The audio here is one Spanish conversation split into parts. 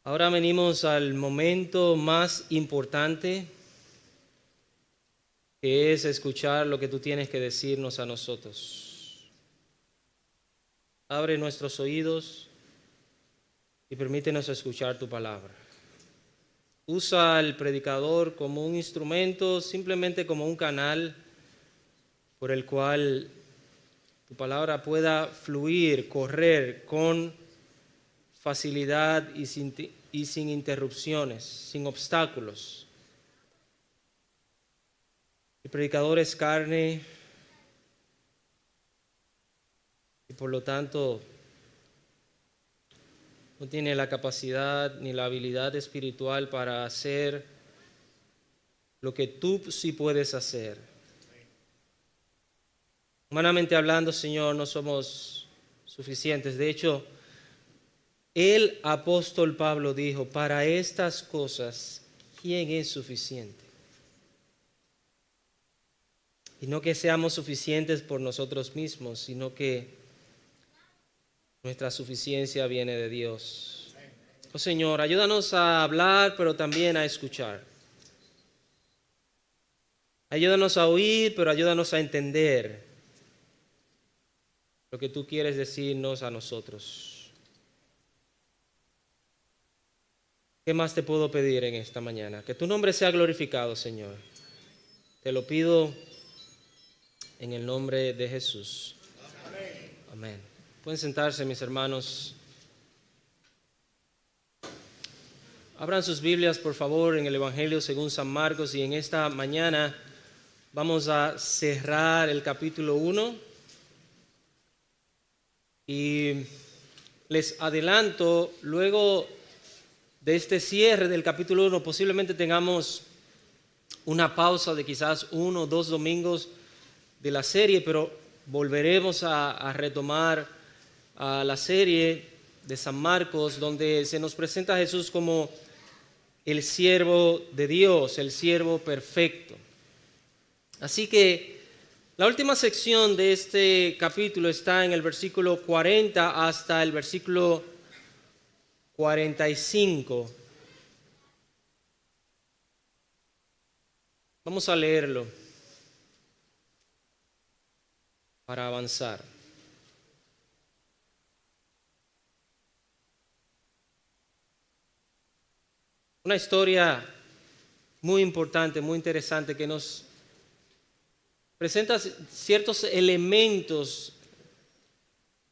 Ahora venimos al momento más importante, que es escuchar lo que tú tienes que decirnos a nosotros. Abre nuestros oídos y permítenos escuchar tu palabra. Usa al predicador como un instrumento, simplemente como un canal por el cual tu palabra pueda fluir, correr con facilidad y sin interrupciones, sin obstáculos. El predicador es carne y por lo tanto no tiene la capacidad ni la habilidad espiritual para hacer lo que tú sí puedes hacer. Humanamente hablando, Señor, no somos suficientes. De hecho, el apóstol Pablo dijo, para estas cosas, ¿quién es suficiente? Y no que seamos suficientes por nosotros mismos, sino que nuestra suficiencia viene de Dios. Oh Señor, ayúdanos a hablar, pero también a escuchar. Ayúdanos a oír, pero ayúdanos a entender lo que tú quieres decirnos a nosotros. ¿Qué más te puedo pedir en esta mañana? Que tu nombre sea glorificado, Señor. Te lo pido en el nombre de Jesús. Amén. Amén. Pueden sentarse, mis hermanos. Abran sus Biblias, por favor, en el Evangelio según San Marcos, y en esta mañana vamos a cerrar el capítulo 1. Y les adelanto, luego de este cierre del capítulo 1, posiblemente tengamos una pausa de quizás 1 o 2 domingos de la serie, pero volveremos a retomar la serie de San Marcos, donde se nos presenta a Jesús como el siervo de Dios, el siervo perfecto. Así que la última sección de este capítulo está en el versículo 40 hasta el versículo 45. Vamos a leerlo para avanzar. Una historia muy importante, muy interesante, que nos presenta ciertos elementos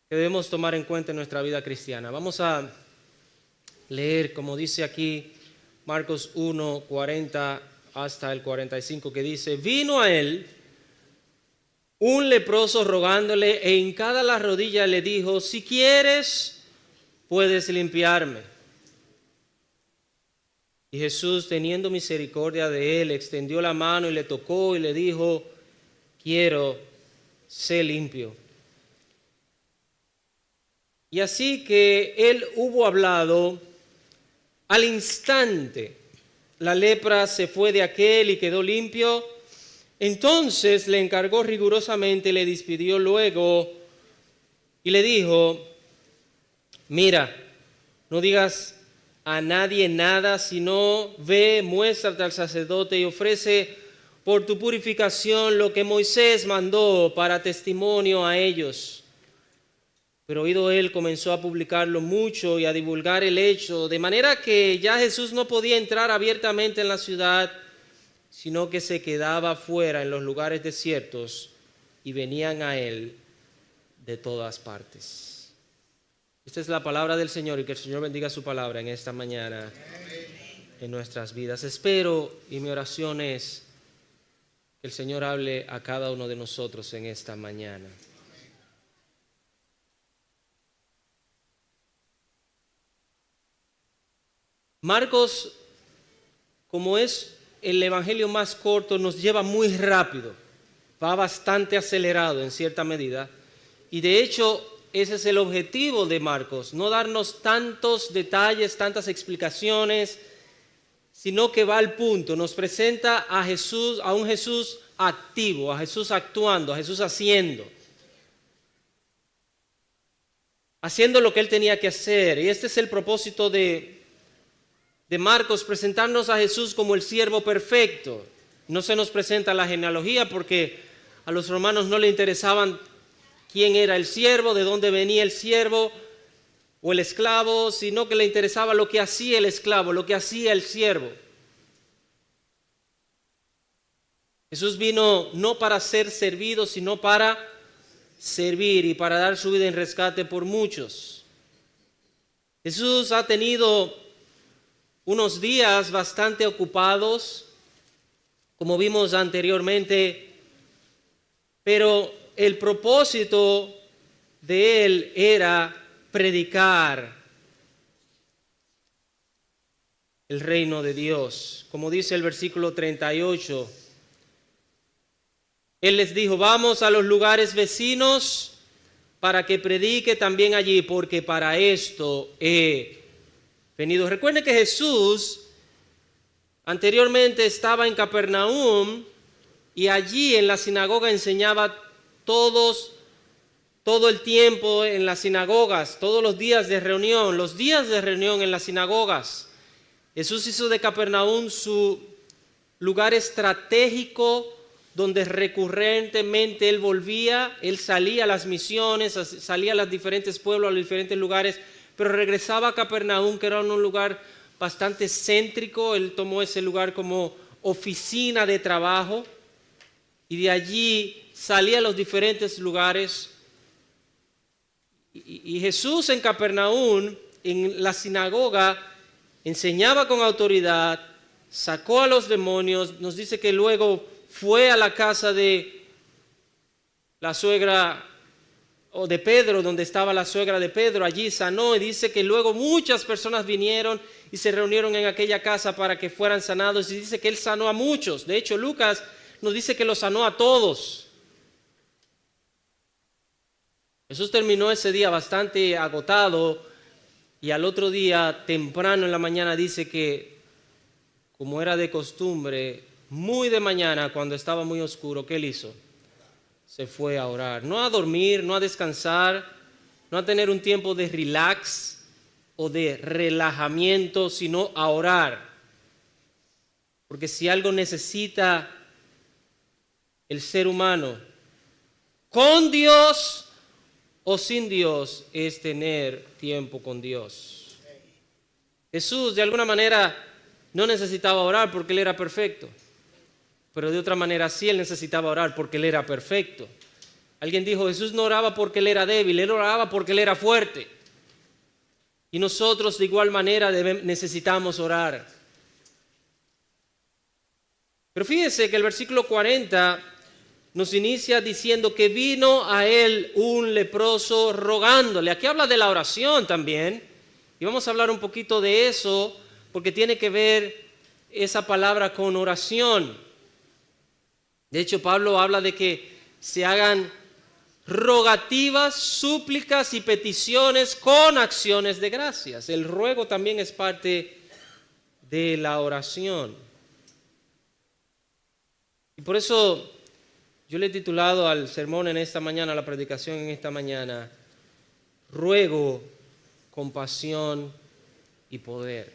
que debemos tomar en cuenta en nuestra vida cristiana. Vamos a leer, como dice aquí, Marcos 1, 40 hasta el 45, que dice: vino a él un leproso rogándole, e hincada la rodilla le dijo: si quieres, puedes limpiarme. Y Jesús, teniendo misericordia de él, extendió la mano y le tocó y le dijo: quiero, sé limpio. Y así que él hubo hablado, al instante la lepra se fue de aquel y quedó limpio. Entonces le encargó rigurosamente, le despidió luego y le dijo: mira, no digas a nadie nada, sino ve, muéstrate al sacerdote y ofrece por tu purificación lo que Moisés mandó para testimonio a ellos. Pero oído él, comenzó a publicarlo mucho y a divulgar el hecho, de manera que ya Jesús no podía entrar abiertamente en la ciudad, sino que se quedaba fuera en los lugares desiertos, y venían a él de todas partes. Esta es la palabra del Señor, y que el Señor bendiga su palabra en esta mañana. Amén. En nuestras vidas. Espero, y mi oración es que el Señor hable a cada uno de nosotros en esta mañana. Marcos, como es el evangelio más corto, nos lleva muy rápido, va bastante acelerado en cierta medida, y de hecho ese es el objetivo de Marcos, no darnos tantos detalles, tantas explicaciones, sino que va al punto, nos presenta a Jesús, a un Jesús activo, a Jesús actuando, a Jesús haciendo lo que él tenía que hacer. Y este es el propósito de de Marcos presentarnos a Jesús como el siervo perfecto. No se nos presenta la genealogía porque a los romanos no le interesaban quién era el siervo, de dónde venía el siervo o el esclavo, sino que le interesaba lo que hacía el esclavo, lo que hacía el siervo. Jesús vino no para ser servido, sino para servir y para dar su vida en rescate por muchos. Jesús ha tenido unos días bastante ocupados, como vimos anteriormente, pero el propósito de él era predicar el reino de Dios. Como dice el versículo 38, él les dijo: vamos a los lugares vecinos para que predique también allí, porque para esto he venido. Recuerden que Jesús anteriormente estaba en Capernaum y allí en la sinagoga enseñaba todo el tiempo en las sinagogas, todos los días de reunión en las sinagogas. Jesús hizo de Capernaum su lugar estratégico donde recurrentemente él volvía, él salía a las misiones, salía a los diferentes pueblos, a los diferentes lugares, pero regresaba a Capernaum, que era un lugar bastante céntrico. Él tomó ese lugar como oficina de trabajo y de allí salía a los diferentes lugares. Y Jesús en Capernaum, en la sinagoga, enseñaba con autoridad, sacó a los demonios. Nos dice que luego fue a la casa de la suegra o de Pedro, donde estaba la suegra de Pedro, allí sanó, y dice que luego muchas personas vinieron y se reunieron en aquella casa para que fueran sanados, y dice que él sanó a muchos. De hecho, Lucas nos dice que los sanó a todos. Jesús terminó ese día bastante agotado y al otro día, temprano en la mañana, dice que, como era de costumbre, muy de mañana, cuando estaba muy oscuro, ¿qué él hizo? Se fue a orar, no a dormir, no a descansar, no a tener un tiempo de relax o de relajamiento, sino a orar. Porque si algo necesita el ser humano, con Dios o sin Dios, es tener tiempo con Dios. Jesús de alguna manera no necesitaba orar porque él era perfecto, pero de otra manera sí él necesitaba orar porque él era perfecto. Alguien dijo: Jesús no oraba porque él era débil, él oraba porque él era fuerte. Y nosotros de igual manera necesitamos orar. Pero fíjese que el versículo 40 nos inicia diciendo que vino a él un leproso rogándole. Aquí habla de la oración también, y vamos a hablar un poquito de eso, porque tiene que ver esa palabra con oración. De hecho, Pablo habla de que se hagan rogativas, súplicas y peticiones con acciones de gracias. El ruego también es parte de la oración. Y por eso yo le he titulado al sermón en esta mañana, a la predicación en esta mañana, ruego, compasión y poder.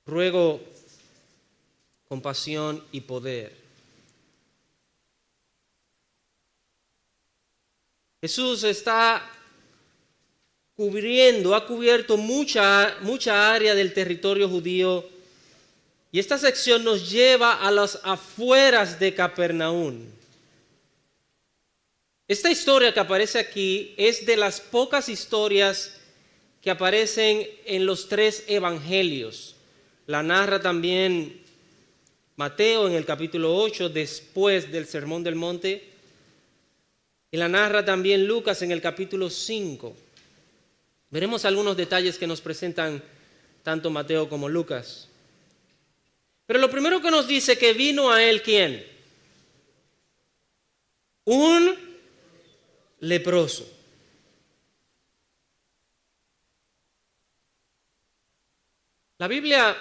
Ruego, compasión y poder. Jesús ha cubierto mucha área del territorio judío, y esta sección nos lleva a las afueras de Capernaum. Esta historia que aparece aquí es de las pocas historias que aparecen en los 3 evangelios. La narra también Mateo en el capítulo 8, después del Sermón del Monte, y la narra también Lucas en el capítulo 5. Veremos algunos detalles que nos presentan tanto Mateo como Lucas. Pero lo primero que nos dice que vino a él, ¿quién? Un leproso. La Biblia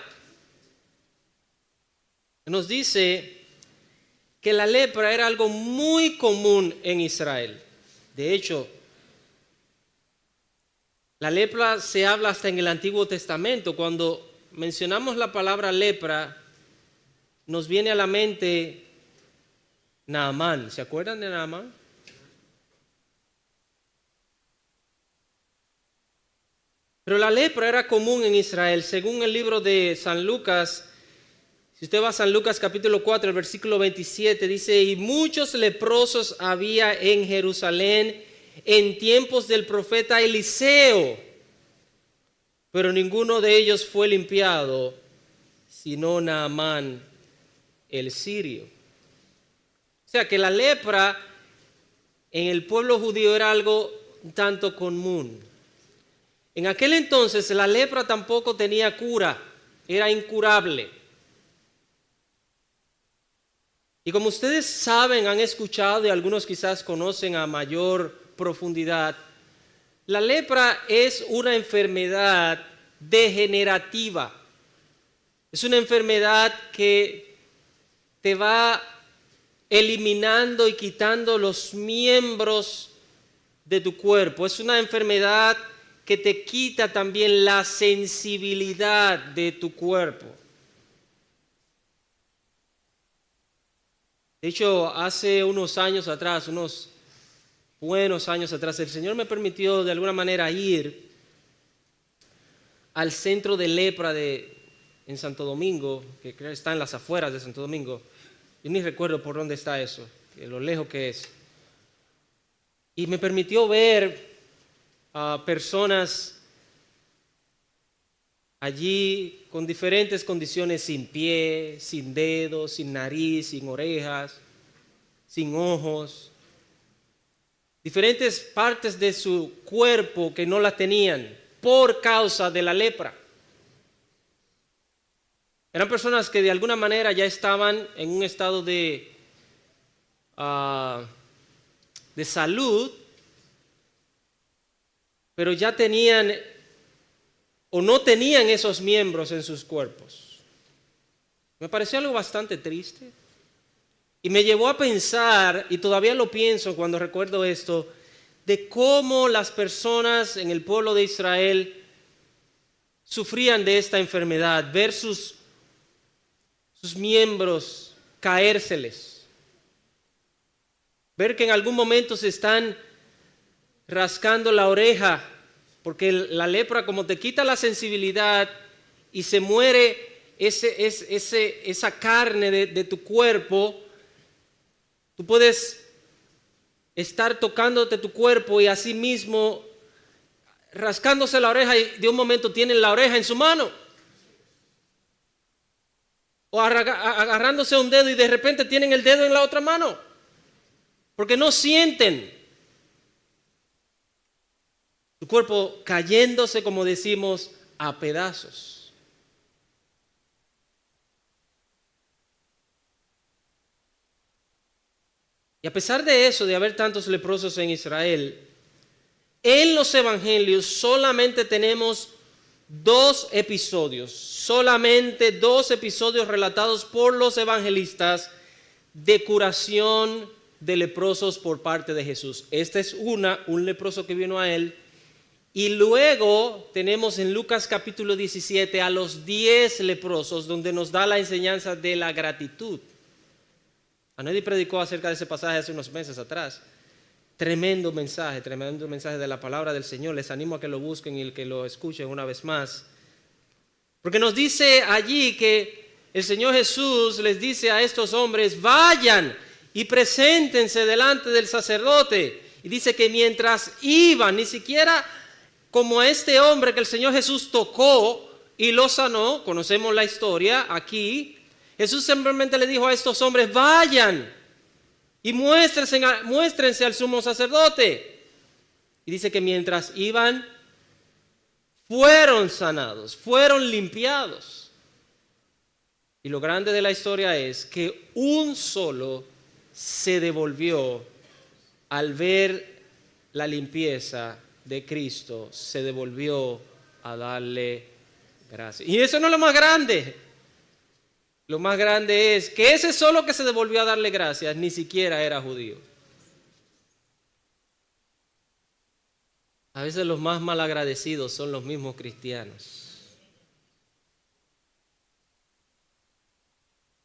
nos dice que la lepra era algo muy común en Israel. De hecho, La lepra se habla hasta en el Antiguo Testamento. Cuando mencionamos la palabra lepra, nos viene a la mente Naamán. ¿Se acuerdan de Naamán? Pero la lepra era común en Israel. Según el libro de San Lucas, si usted va a San Lucas capítulo 4, el versículo 27, dice: y muchos leprosos había en Jerusalén en tiempos del profeta Eliseo, pero ninguno de ellos fue limpiado, sino Naamán el sirio. O sea que la lepra en el pueblo judío era algo un tanto común. En aquel entonces la lepra tampoco tenía cura, era incurable. Y como ustedes saben, han escuchado y algunos quizás conocen a mayor profundidad, la lepra es una enfermedad degenerativa. Es una enfermedad que te va eliminando y quitando los miembros de tu cuerpo. Es una enfermedad que te quita también la sensibilidad de tu cuerpo. De hecho, hace unos años atrás, unos buenos años atrás, el Señor me permitió de alguna manera ir al centro de lepra en Santo Domingo, que creo que está en las afueras de Santo Domingo. Yo ni recuerdo por dónde está eso, lo lejos que es. Y me permitió ver a personas allí con diferentes condiciones, sin pie, sin dedos, sin nariz, sin orejas, sin ojos. Diferentes partes de su cuerpo que no la tenían por causa de la lepra. Eran personas que de alguna manera ya estaban en un estado de salud, pero ya tenían o no tenían esos miembros en sus cuerpos. Me pareció algo bastante triste y me llevó a pensar, y todavía lo pienso cuando recuerdo esto, de cómo las personas en el pueblo de Israel sufrían de esta enfermedad, ver sus miembros caérseles, ver que en algún momento se están rascando la oreja, porque la lepra, como te quita la sensibilidad y se muere esa carne de tu cuerpo, tú puedes estar tocándote tu cuerpo y así mismo rascándose la oreja, y de un momento tienen la oreja en su mano, o agarrándose un dedo y de repente tienen el dedo en la otra mano, porque no sienten. Tu cuerpo cayéndose, como decimos, a pedazos. Y a pesar de eso, de haber tantos leprosos en Israel, en los evangelios solamente tenemos solamente dos episodios relatados por los evangelistas de curación de leprosos por parte de Jesús. Esta es un leproso que vino a él. Y luego tenemos en Lucas capítulo 17 a los 10 leprosos, donde nos da la enseñanza de la gratitud. Anedi predicó acerca de ese pasaje hace unos meses atrás. Tremendo mensaje de la palabra del Señor. Les animo a que lo busquen y que lo escuchen una vez más. Porque nos dice allí que el Señor Jesús les dice a estos hombres: vayan y preséntense delante del sacerdote. Y dice que mientras iban, ni siquiera como a este hombre que el Señor Jesús tocó y lo sanó, conocemos la historia aquí, Jesús simplemente le dijo a estos hombres: vayan y muéstrense al sumo sacerdote. Y dice que mientras iban, fueron sanados, fueron limpiados. Y lo grande de la historia es que un solo se devolvió al ver la limpieza de Cristo, se devolvió a darle gracias. Y eso no es lo más grande. Lo más grande es que ese solo que se devolvió a darle gracias ni siquiera era judío. A veces los más malagradecidos son los mismos cristianos.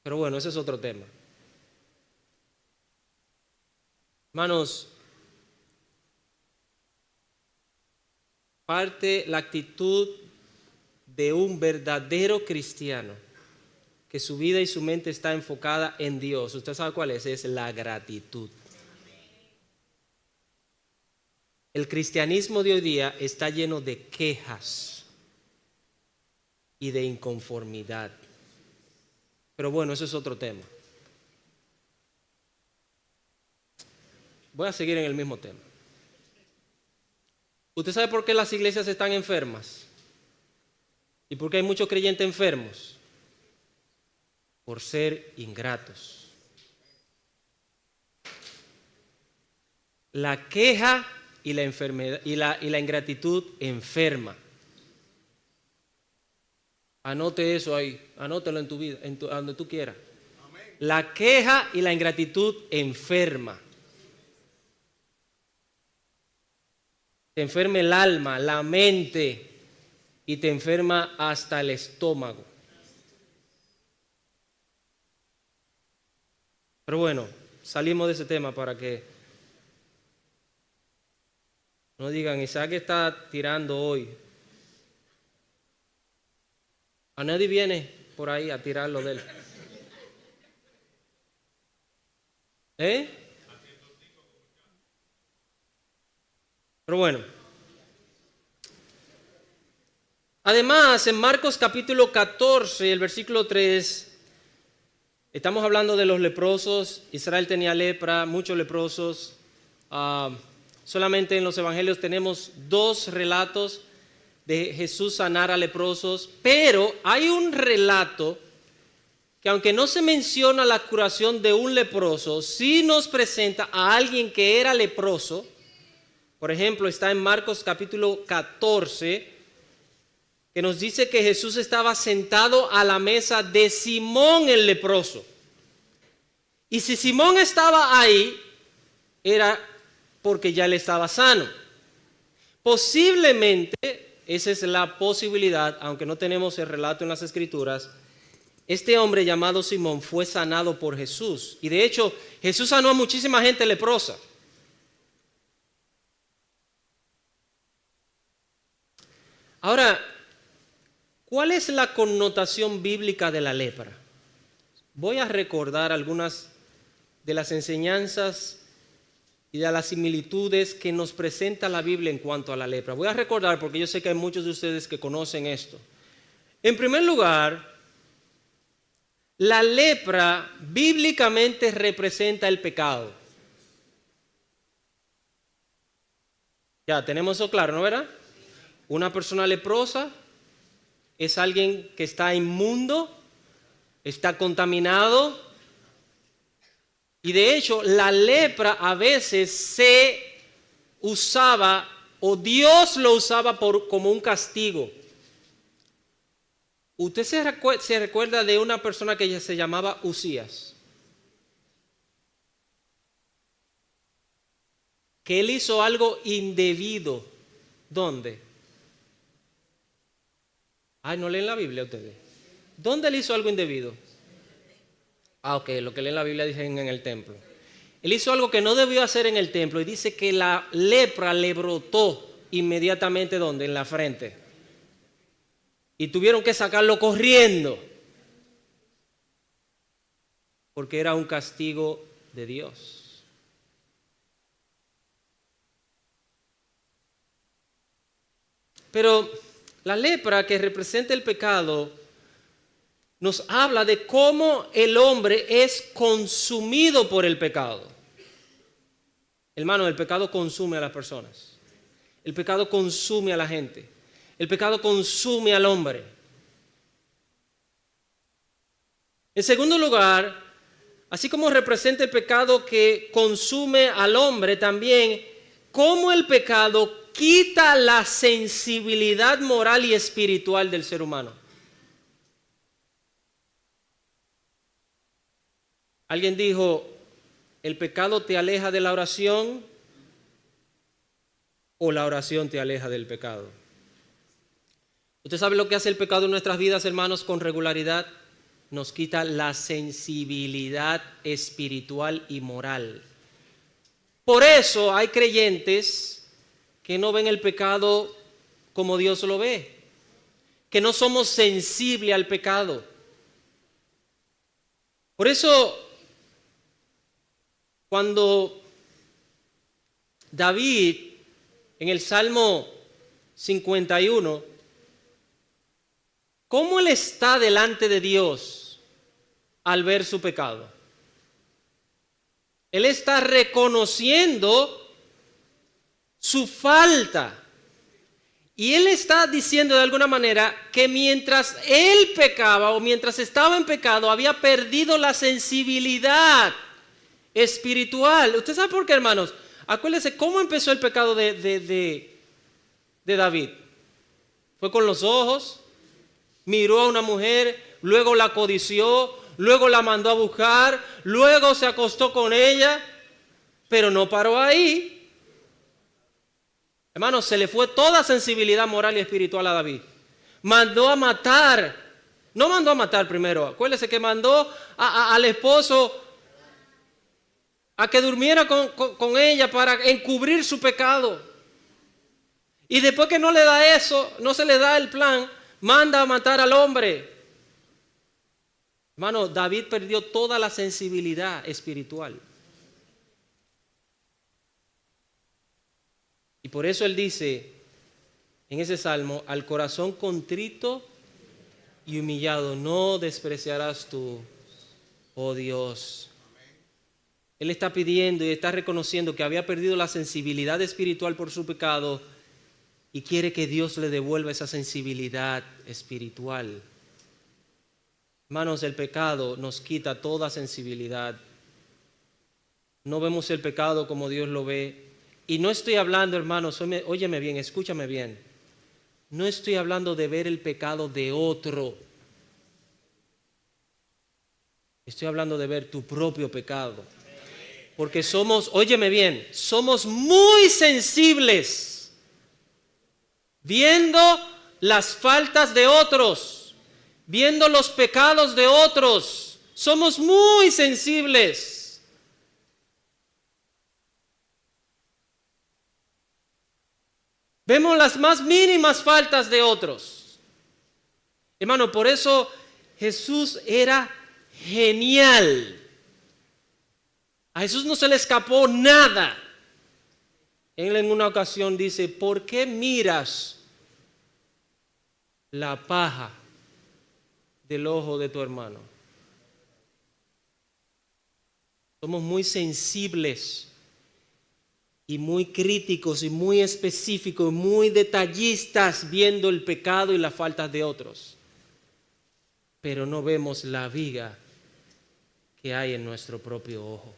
Pero bueno, ese es otro tema. Hermanos, la actitud de un verdadero cristiano, que su vida y su mente está enfocada en Dios. ¿Usted sabe cuál es? Es la gratitud. El cristianismo de hoy día está lleno de quejas y de inconformidad. Pero bueno, eso es otro tema. Voy a seguir en el mismo tema. ¿Usted sabe por qué las iglesias están enfermas? ¿Y por qué hay muchos creyentes enfermos? Por ser ingratos. La queja y la enfermedad y la ingratitud enferma. Anote eso ahí, anótelo en tu vida, donde tú quieras. La queja y la ingratitud enferma. Te enferma el alma, la mente y te enferma hasta el estómago. Pero bueno, salimos de ese tema para que no digan, Isaac está tirando hoy. A nadie viene por ahí a tirarlo de él. Pero bueno. Además, en Marcos capítulo 14, el versículo 3, estamos hablando de los leprosos. Israel tenía lepra, muchos leprosos. Solamente en los evangelios tenemos 2 relatos de Jesús sanar a leprosos, pero hay un relato que, aunque no se menciona la curación de un leproso, sí nos presenta a alguien que era leproso. Por ejemplo, está en Marcos capítulo 14, que nos dice que Jesús estaba sentado a la mesa de Simón el leproso. Y si Simón estaba ahí, era porque ya él estaba sano. Posiblemente, esa es la posibilidad, aunque no tenemos el relato en las Escrituras, este hombre llamado Simón fue sanado por Jesús. Y de hecho, Jesús sanó a muchísima gente leprosa. Ahora, ¿cuál es la connotación bíblica de la lepra? Voy a recordar algunas de las enseñanzas y de las similitudes que nos presenta la Biblia en cuanto a la lepra. Voy a recordar porque yo sé que hay muchos de ustedes que conocen esto. En primer lugar, la lepra bíblicamente representa el pecado. Ya tenemos eso claro, ¿no verdad? Una persona leprosa es alguien que está inmundo, está contaminado. Y de hecho, la lepra a veces se usaba, o Dios lo usaba como un castigo. ¿Usted se recuerda de una persona que se llamaba Usías? Que él hizo algo indebido. ¿Dónde? Ay, ¿no leen la Biblia ustedes? ¿Dónde él hizo algo indebido? Ok, lo que leen la Biblia dicen en el templo. Él hizo algo que no debió hacer en el templo y dice que la lepra le brotó inmediatamente, ¿dónde? En la frente. Y tuvieron que sacarlo corriendo porque era un castigo de Dios. Pero la lepra, que representa el pecado, nos habla de cómo el hombre es consumido por el pecado. Hermano, el pecado consume a las personas. El pecado consume a la gente. El pecado consume al hombre. En segundo lugar, así como representa el pecado que consume al hombre, también cómo el pecado quita la sensibilidad moral y espiritual del ser humano. Alguien dijo, el pecado te aleja de la oración, o la oración te aleja del pecado. ¿Usted sabe lo que hace el pecado en nuestras vidas, hermanos, con regularidad? Nos quita la sensibilidad espiritual y moral. Por eso hay creyentes que no ven el pecado como Dios lo ve, que no somos sensibles al pecado. Por eso, cuando David, en el Salmo 51, ¿cómo él está delante de Dios al ver su pecado? Él está reconociendo su falta. Y él está diciendo de alguna manera que mientras él pecaba o mientras estaba en pecado había perdido la sensibilidad espiritual. ¿Usted sabe por qué, hermanos? Acuérdense cómo empezó el pecado de David. Fue con los ojos, miró a una mujer, luego la codició, luego la mandó a buscar, luego se acostó con ella, pero no paró ahí. Hermanos, se le fue toda sensibilidad moral y espiritual a David. Mandó a matar, no mandó a matar primero, acuérdese que mandó al esposo a que durmiera con ella para encubrir su pecado. Y después que no le da eso, no se le da el plan, manda a matar al hombre. Hermano, David perdió toda la sensibilidad espiritual. Y por eso él dice en ese salmo, al corazón contrito y humillado no despreciarás tú, oh Dios. Él está pidiendo y está reconociendo que había perdido la sensibilidad espiritual por su pecado y quiere que Dios le devuelva esa sensibilidad espiritual. Hermanos, el pecado nos quita toda sensibilidad. No vemos el pecado como Dios lo ve. Y no estoy hablando, hermanos, óyeme bien, escúchame bien. No estoy hablando de ver el pecado de otro. Estoy hablando de ver tu propio pecado. Porque somos, óyeme bien, somos muy sensibles viendo las faltas de otros, viendo los pecados de otros. Somos muy sensibles. Vemos las más mínimas faltas de otros. Hermano, por eso Jesús era genial. A Jesús no se le escapó nada. Él en una ocasión dice, ¿por qué miras la paja del ojo de tu hermano? Somos muy sensibles y muy críticos y muy específicos, muy detallistas viendo el pecado y las faltas de otros. Pero no vemos la viga que hay en nuestro propio ojo.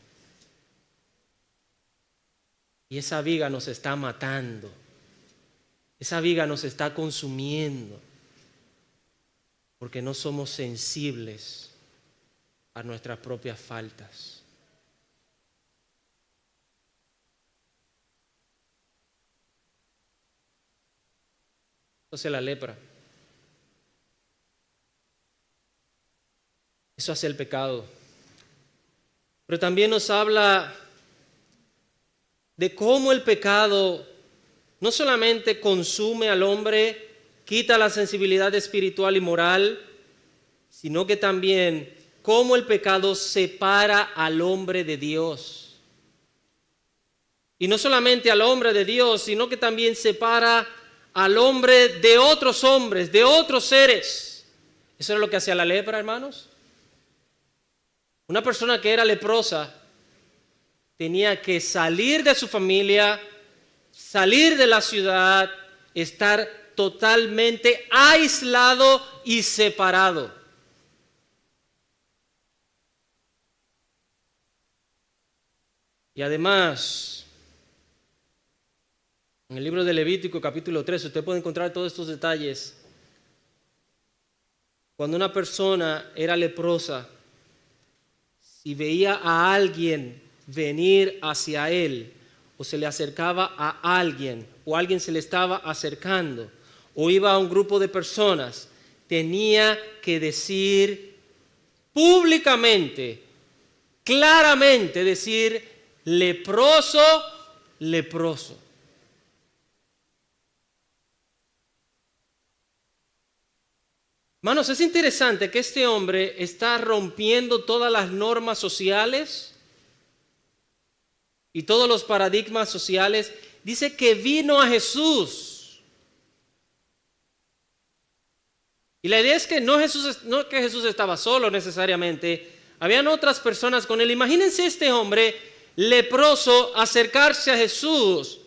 Y esa viga nos está matando. Esa viga nos está consumiendo. Porque no somos sensibles a nuestras propias faltas. Eso hace la lepra. Eso hace el pecado. Pero también nos habla de cómo el pecado no solamente consume al hombre, quita la sensibilidad espiritual y moral, sino que también cómo el pecado separa al hombre de Dios. Y no solamente al hombre de Dios, sino que también separa al hombre de otros hombres, de otros seres. Eso era lo que hacía la lepra, hermanos. Una persona que era leprosa tenía que salir de su familia, salir de la ciudad, estar totalmente aislado y separado. Y además, en el libro de Levítico capítulo 3, usted puede encontrar todos estos detalles. Cuando una persona era leprosa, si veía a alguien venir hacia él o se le acercaba a alguien, o alguien se le estaba acercando, o iba a un grupo de personas, tenía que decir públicamente, claramente decir, leproso, leproso. Hermanos, es interesante que este hombre está rompiendo todas las normas sociales y todos los paradigmas sociales. Dice que vino a Jesús. Y la idea es que no que Jesús estaba solo necesariamente. Habían otras personas con él. Imagínense este hombre leproso acercarse a Jesús.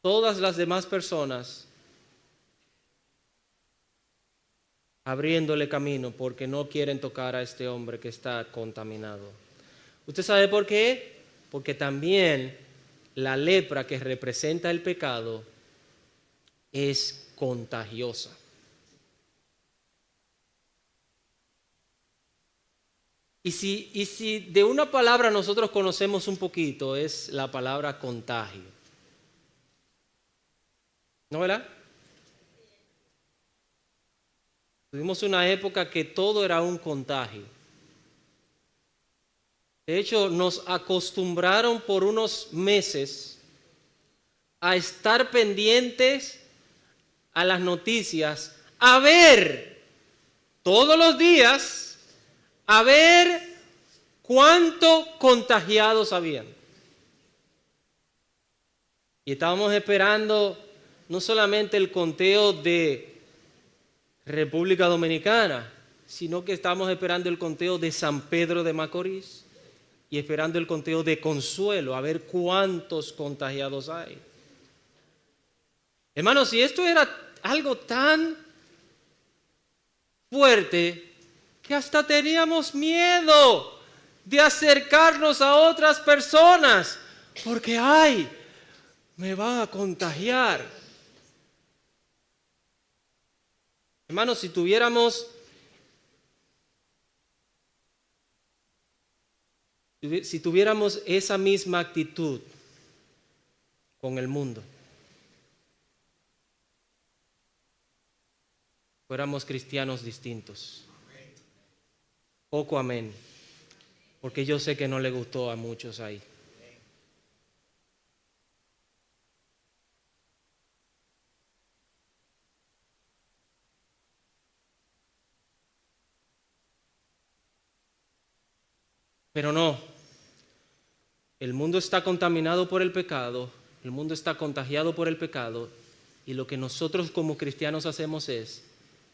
Todas las demás personas abriéndole camino porque no quieren tocar a este hombre que está contaminado. ¿Usted sabe por qué? Porque también la lepra, que representa el pecado, es contagiosa. Y si de una palabra nosotros conocemos un poquito, es la palabra contagio. ¿No, verdad? Tuvimos una época que todo era un contagio. De hecho, nos acostumbraron por unos meses a estar pendientes a las noticias, a ver todos los días, a ver cuántos contagiados habían. Y estábamos esperando no solamente el conteo de República Dominicana, sino que estamos esperando el conteo de San Pedro de Macorís y esperando el conteo de Consuelo, a ver cuántos contagiados hay. Hermanos, si esto era algo tan fuerte que hasta teníamos miedo de acercarnos a otras personas, porque ¡ay! Me van a contagiar. Hermanos, si tuviéramos esa misma actitud con el mundo, fuéramos cristianos distintos. Poco amén, porque yo sé que no le gustó a muchos ahí. Pero no, el mundo está contaminado por el pecado, el mundo está contagiado por el pecado, y lo que nosotros como cristianos hacemos es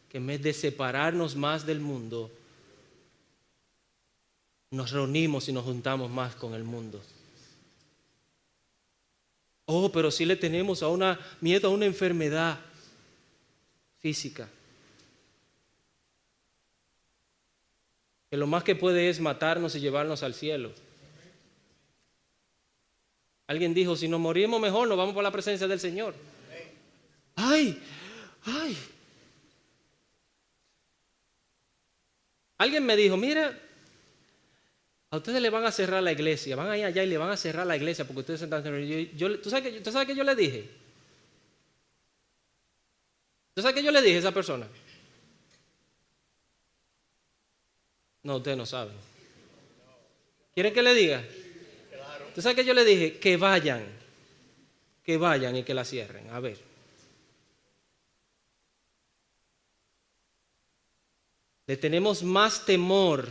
que en vez de separarnos más del mundo, nos reunimos y nos juntamos más con el mundo. Oh, pero sí le tenemos miedo a una enfermedad física, que lo más que puede es matarnos y llevarnos al cielo. Alguien dijo, si nos morimos mejor, nos vamos por la presencia del Señor. ¡Ay! ¡Ay! Alguien me dijo, mira, a ustedes le van a cerrar la iglesia, van a ir allá y le van a cerrar la iglesia porque ustedes están... ¿Tú sabes qué yo le dije? ¿Tú sabes qué yo le dije a esa persona? No, ustedes no saben. ¿Quieren que le diga? ¿Tú sabes qué yo le dije? Que vayan y que la cierren. A ver. Le tenemos más temor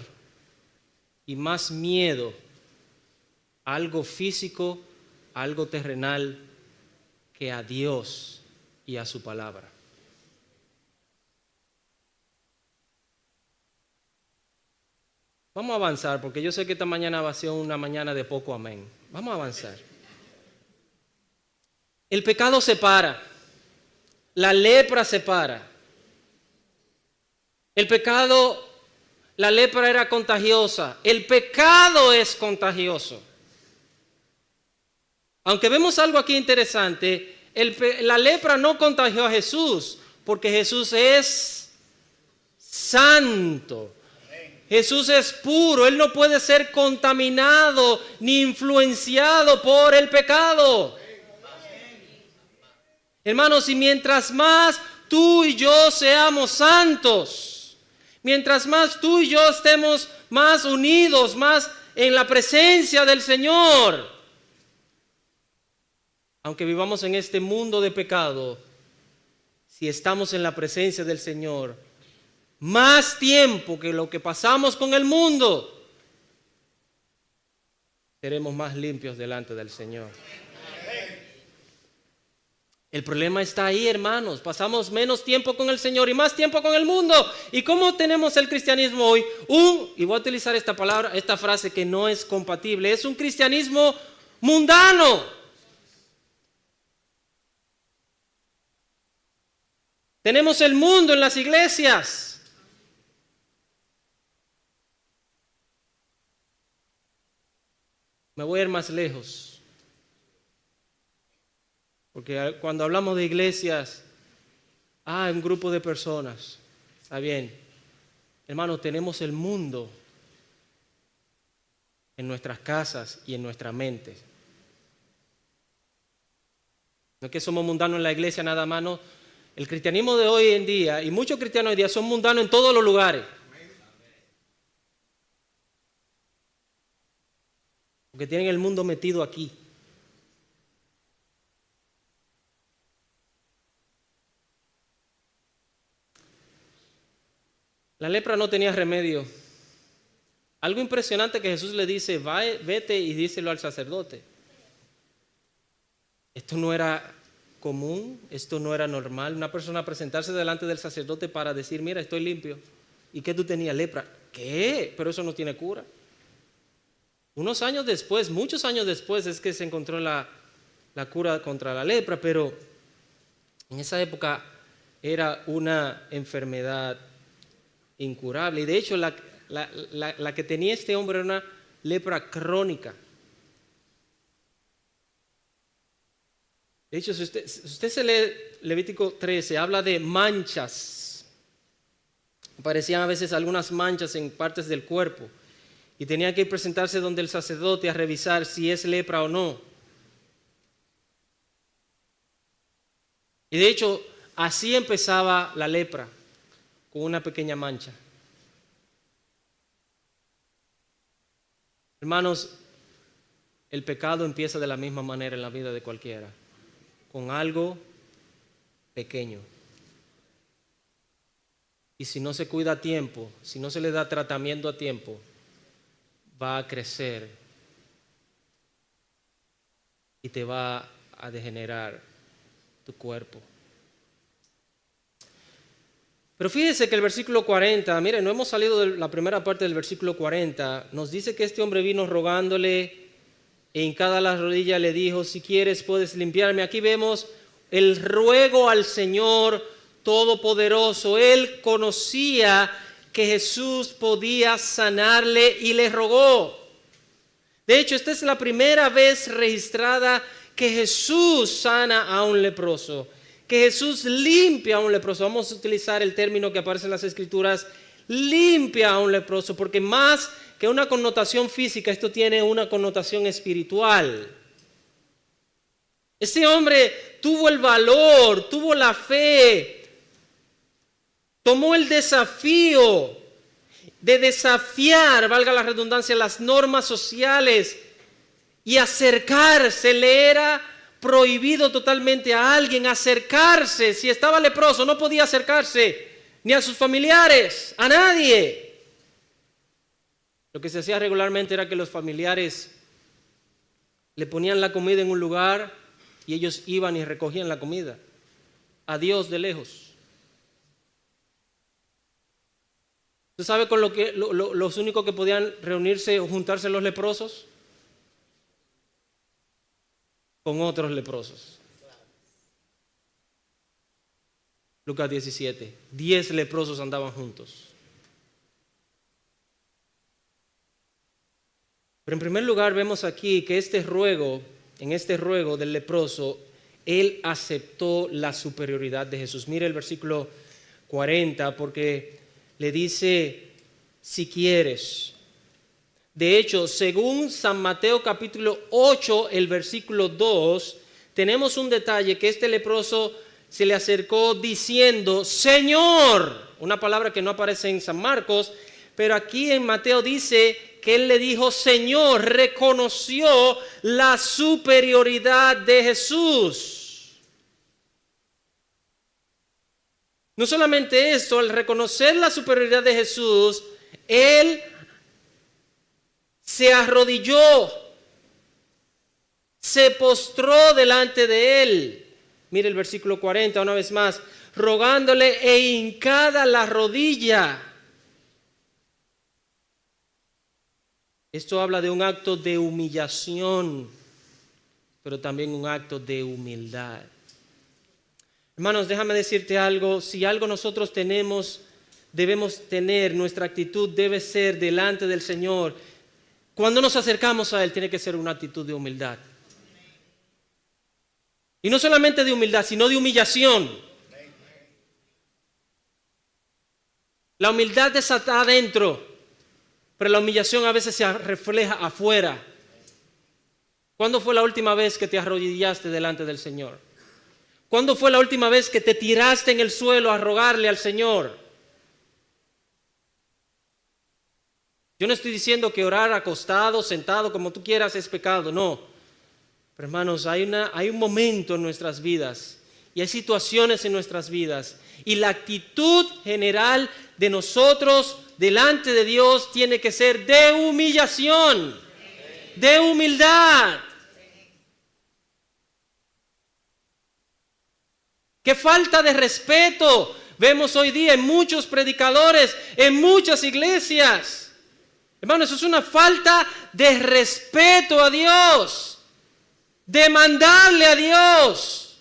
y más miedo a algo físico, a algo terrenal, que a Dios y a su palabra. Vamos a avanzar, porque yo sé que esta mañana va a ser una mañana de poco amén. Vamos a avanzar. El pecado separa. La lepra separa. El pecado, la lepra era contagiosa. El pecado es contagioso. Aunque vemos algo aquí interesante, la lepra no contagió a Jesús, porque Jesús es santo. Jesús es puro, Él no puede ser contaminado ni influenciado por el pecado. Hermanos, y mientras más tú y yo seamos santos, mientras más tú y yo estemos más unidos, más en la presencia del Señor, aunque vivamos en este mundo de pecado, si estamos en la presencia del Señor, más tiempo que lo que pasamos con el mundo, seremos más limpios delante del Señor. El problema está ahí, hermanos. Pasamos menos tiempo con el Señor y más tiempo con el mundo. ¿Y cómo tenemos el cristianismo hoy? Y voy a utilizar esta palabra, esta frase que no es compatible. Es un cristianismo mundano. Tenemos el mundo en las iglesias. Me voy a ir más lejos. Porque cuando hablamos de iglesias, un grupo de personas. Está bien. Hermanos, tenemos el mundo en nuestras casas y en nuestra mente. No es que somos mundanos en la iglesia nada más, no. El cristianismo de hoy en día, y muchos cristianos hoy en día, son mundanos en todos los lugares. Porque tienen el mundo metido aquí. La lepra no tenía remedio. Algo impresionante que Jesús le dice, vete y díselo al sacerdote. Esto no era común, esto no era normal. Una persona presentarse delante del sacerdote para decir, mira, estoy limpio. ¿Y qué tú tenías? Lepra. ¿Qué? Pero eso no tiene cura. Unos años después, muchos años después, es que se encontró la cura contra la lepra, pero en esa época era una enfermedad incurable. Y de hecho, la que tenía este hombre era una lepra crónica. De hecho, si usted se lee Levítico 13, habla de manchas. Aparecían a veces algunas manchas en partes del cuerpo. Y tenía que presentarse donde el sacerdote a revisar si es lepra o no. Y de hecho, así empezaba la lepra, con una pequeña mancha. Hermanos, el pecado empieza de la misma manera en la vida de cualquiera, con algo pequeño. Y si no se cuida a tiempo, si no se le da tratamiento a tiempo, va a crecer y te va a degenerar tu cuerpo. Pero fíjese que el versículo 40, miren, no hemos salido de la primera parte del versículo 40, nos dice que este hombre vino rogándole e hincada la rodilla le dijo, si quieres puedes limpiarme. Aquí vemos el ruego al Señor Todopoderoso. Él conocía que Jesús podía sanarle y le rogó. De hecho, esta es la primera vez registrada que Jesús sana a un leproso, que Jesús limpia a un leproso. Vamos a utilizar el término que aparece en las Escrituras, limpia a un leproso, porque más que una connotación física, esto tiene una connotación espiritual. Este hombre tuvo el valor, tuvo la fe, tomó el desafío de desafiar, valga la redundancia, las normas sociales y acercarse. Le era prohibido totalmente a alguien acercarse. Si estaba leproso, no podía acercarse ni a sus familiares, a nadie. Lo que se hacía regularmente era que los familiares le ponían la comida en un lugar y ellos iban y recogían la comida. A Dios de lejos. ¿Usted sabe con los únicos que podían reunirse o juntarse los leprosos? Con otros leprosos. Lucas 17. 10 leprosos andaban juntos. Pero en primer lugar vemos aquí que en este ruego del leproso, él aceptó la superioridad de Jesús. Mire el versículo 40, porque le dice, si quieres. De hecho, según San Mateo capítulo 8, el versículo 2, tenemos un detalle que este leproso se le acercó diciendo, Señor, una palabra que no aparece en San Marcos, pero aquí en Mateo dice que él le dijo, Señor, reconoció la superioridad de Jesús. No solamente esto, al reconocer la superioridad de Jesús, él se arrodilló, se postró delante de él. Mire el versículo 40 una vez más, rogándole e hincada la rodilla. Esto habla de un acto de humillación, pero también un acto de humildad. Hermanos, déjame decirte algo, si algo nosotros debemos tener, nuestra actitud debe ser delante del Señor. Cuando nos acercamos a Él, tiene que ser una actitud de humildad. Y no solamente de humildad, sino de humillación. La humildad está adentro, pero la humillación a veces se refleja afuera. ¿Cuándo fue la última vez que te arrodillaste delante del Señor? ¿Cuándo fue la última vez que te tiraste en el suelo a rogarle al Señor? Yo no estoy diciendo que orar acostado, sentado, como tú quieras es pecado, no. Pero hermanos, hay un momento en nuestras vidas y hay situaciones en nuestras vidas y la actitud general de nosotros delante de Dios tiene que ser de humillación, de humildad. ¡Qué falta de respeto vemos hoy día en muchos predicadores, en muchas iglesias! Hermanos, eso es una falta de respeto a Dios, demandarle a Dios,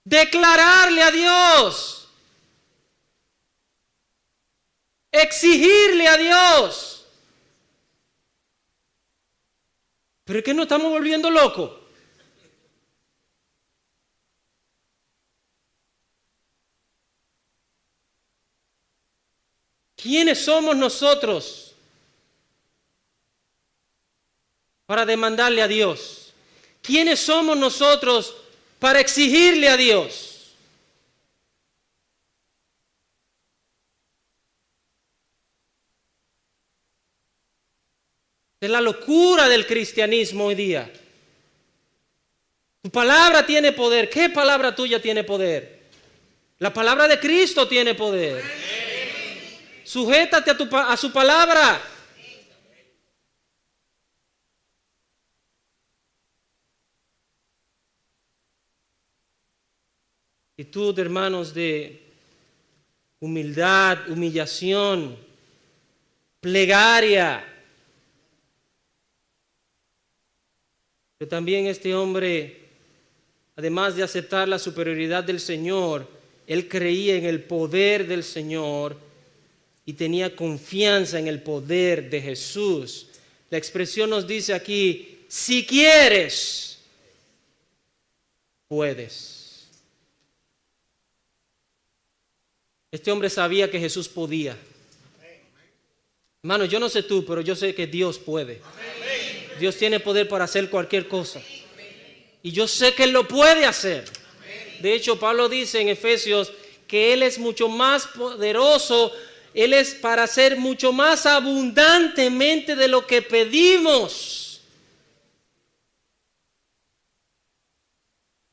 declararle a Dios, exigirle a Dios. ¿Pero es que nos estamos volviendo locos? ¿Quiénes somos nosotros para demandarle a Dios? ¿Quiénes somos nosotros para exigirle a Dios? Es la locura del cristianismo hoy día. Tu palabra tiene poder. ¿Qué palabra tuya tiene poder? La palabra de Cristo tiene poder. Sujétate a su palabra. Actitud, hermanos, de humildad, humillación, plegaria. Pero también este hombre, además de aceptar la superioridad del Señor, él creía en el poder del Señor y tenía confianza en el poder de Jesús. La expresión nos dice aquí, si quieres, puedes. Este hombre sabía que Jesús podía. Hermano, yo no sé tú, pero yo sé que Dios puede. Dios tiene poder para hacer cualquier cosa. Y yo sé que Él lo puede hacer. De hecho, Pablo dice en Efesios que Él es mucho más poderoso. Él es para hacer mucho más abundantemente de lo que pedimos.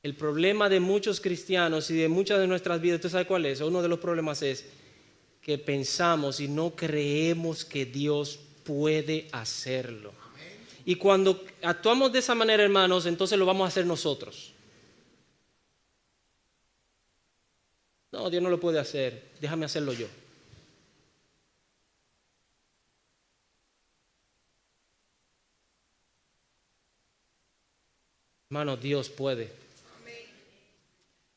El problema de muchos cristianos y de muchas de nuestras vidas, ¿tú sabes cuál es? Uno de los problemas es que pensamos y no creemos que Dios puede hacerlo. Y cuando actuamos de esa manera, hermanos, entonces lo vamos a hacer nosotros. No, Dios no lo puede hacer, déjame hacerlo yo. Hermano, Dios puede.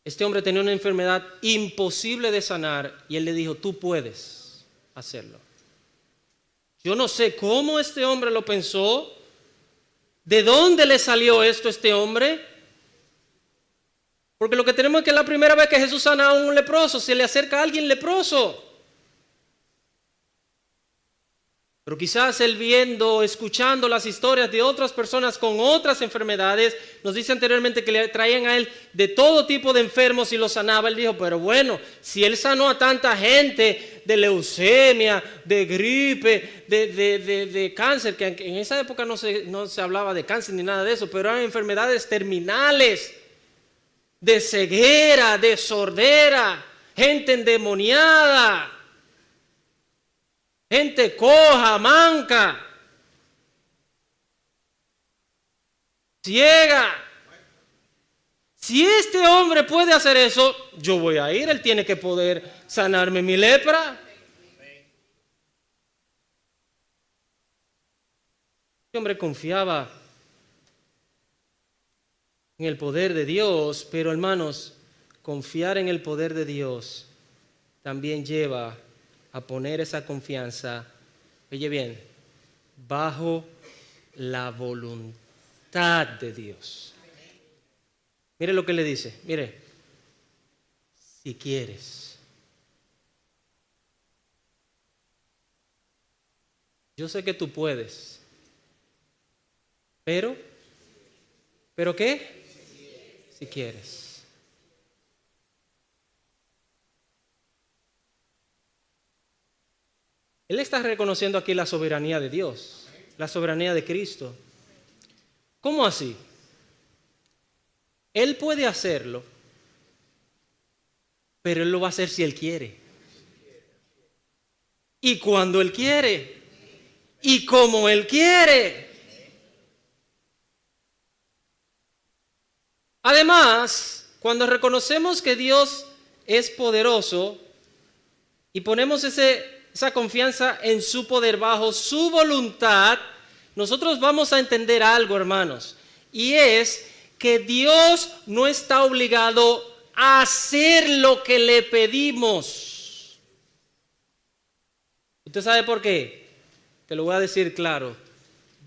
Este hombre tenía una enfermedad imposible de sanar y él le dijo, tú puedes hacerlo. Yo no sé cómo este hombre lo pensó, de dónde le salió esto a este hombre, porque lo que tenemos es que la primera vez que Jesús sana a un leproso, se le acerca a alguien leproso. Pero quizás él viendo, escuchando las historias de otras personas con otras enfermedades, nos dice anteriormente que le traían a él de todo tipo de enfermos y los sanaba. Él dijo, pero bueno, si él sanó a tanta gente de leucemia, de gripe, de cáncer, que en esa época no se hablaba de cáncer ni nada de eso, pero eran enfermedades terminales, de ceguera, de sordera, gente endemoniada, gente coja, manca, ciega. Si este hombre puede hacer eso, yo voy a ir. Él tiene que poder sanarme mi lepra. Este hombre confiaba en el poder de Dios, pero hermanos, confiar en el poder de Dios también lleva a poner esa confianza, oye bien, bajo la voluntad de Dios. Mire lo que le dice, mire, si quieres. Yo sé que tú puedes, ¿pero qué? Si quieres. Él está reconociendo aquí la soberanía de Dios, la soberanía de Cristo. ¿Cómo así? Él puede hacerlo, pero Él lo va a hacer si Él quiere. Y cuando Él quiere. Y como Él quiere. Además, cuando reconocemos que Dios es poderoso y ponemos esa confianza en su poder bajo su voluntad, nosotros vamos a entender algo, hermanos, y es que Dios no está obligado a hacer lo que le pedimos. ¿Usted sabe por qué? Te lo voy a decir claro.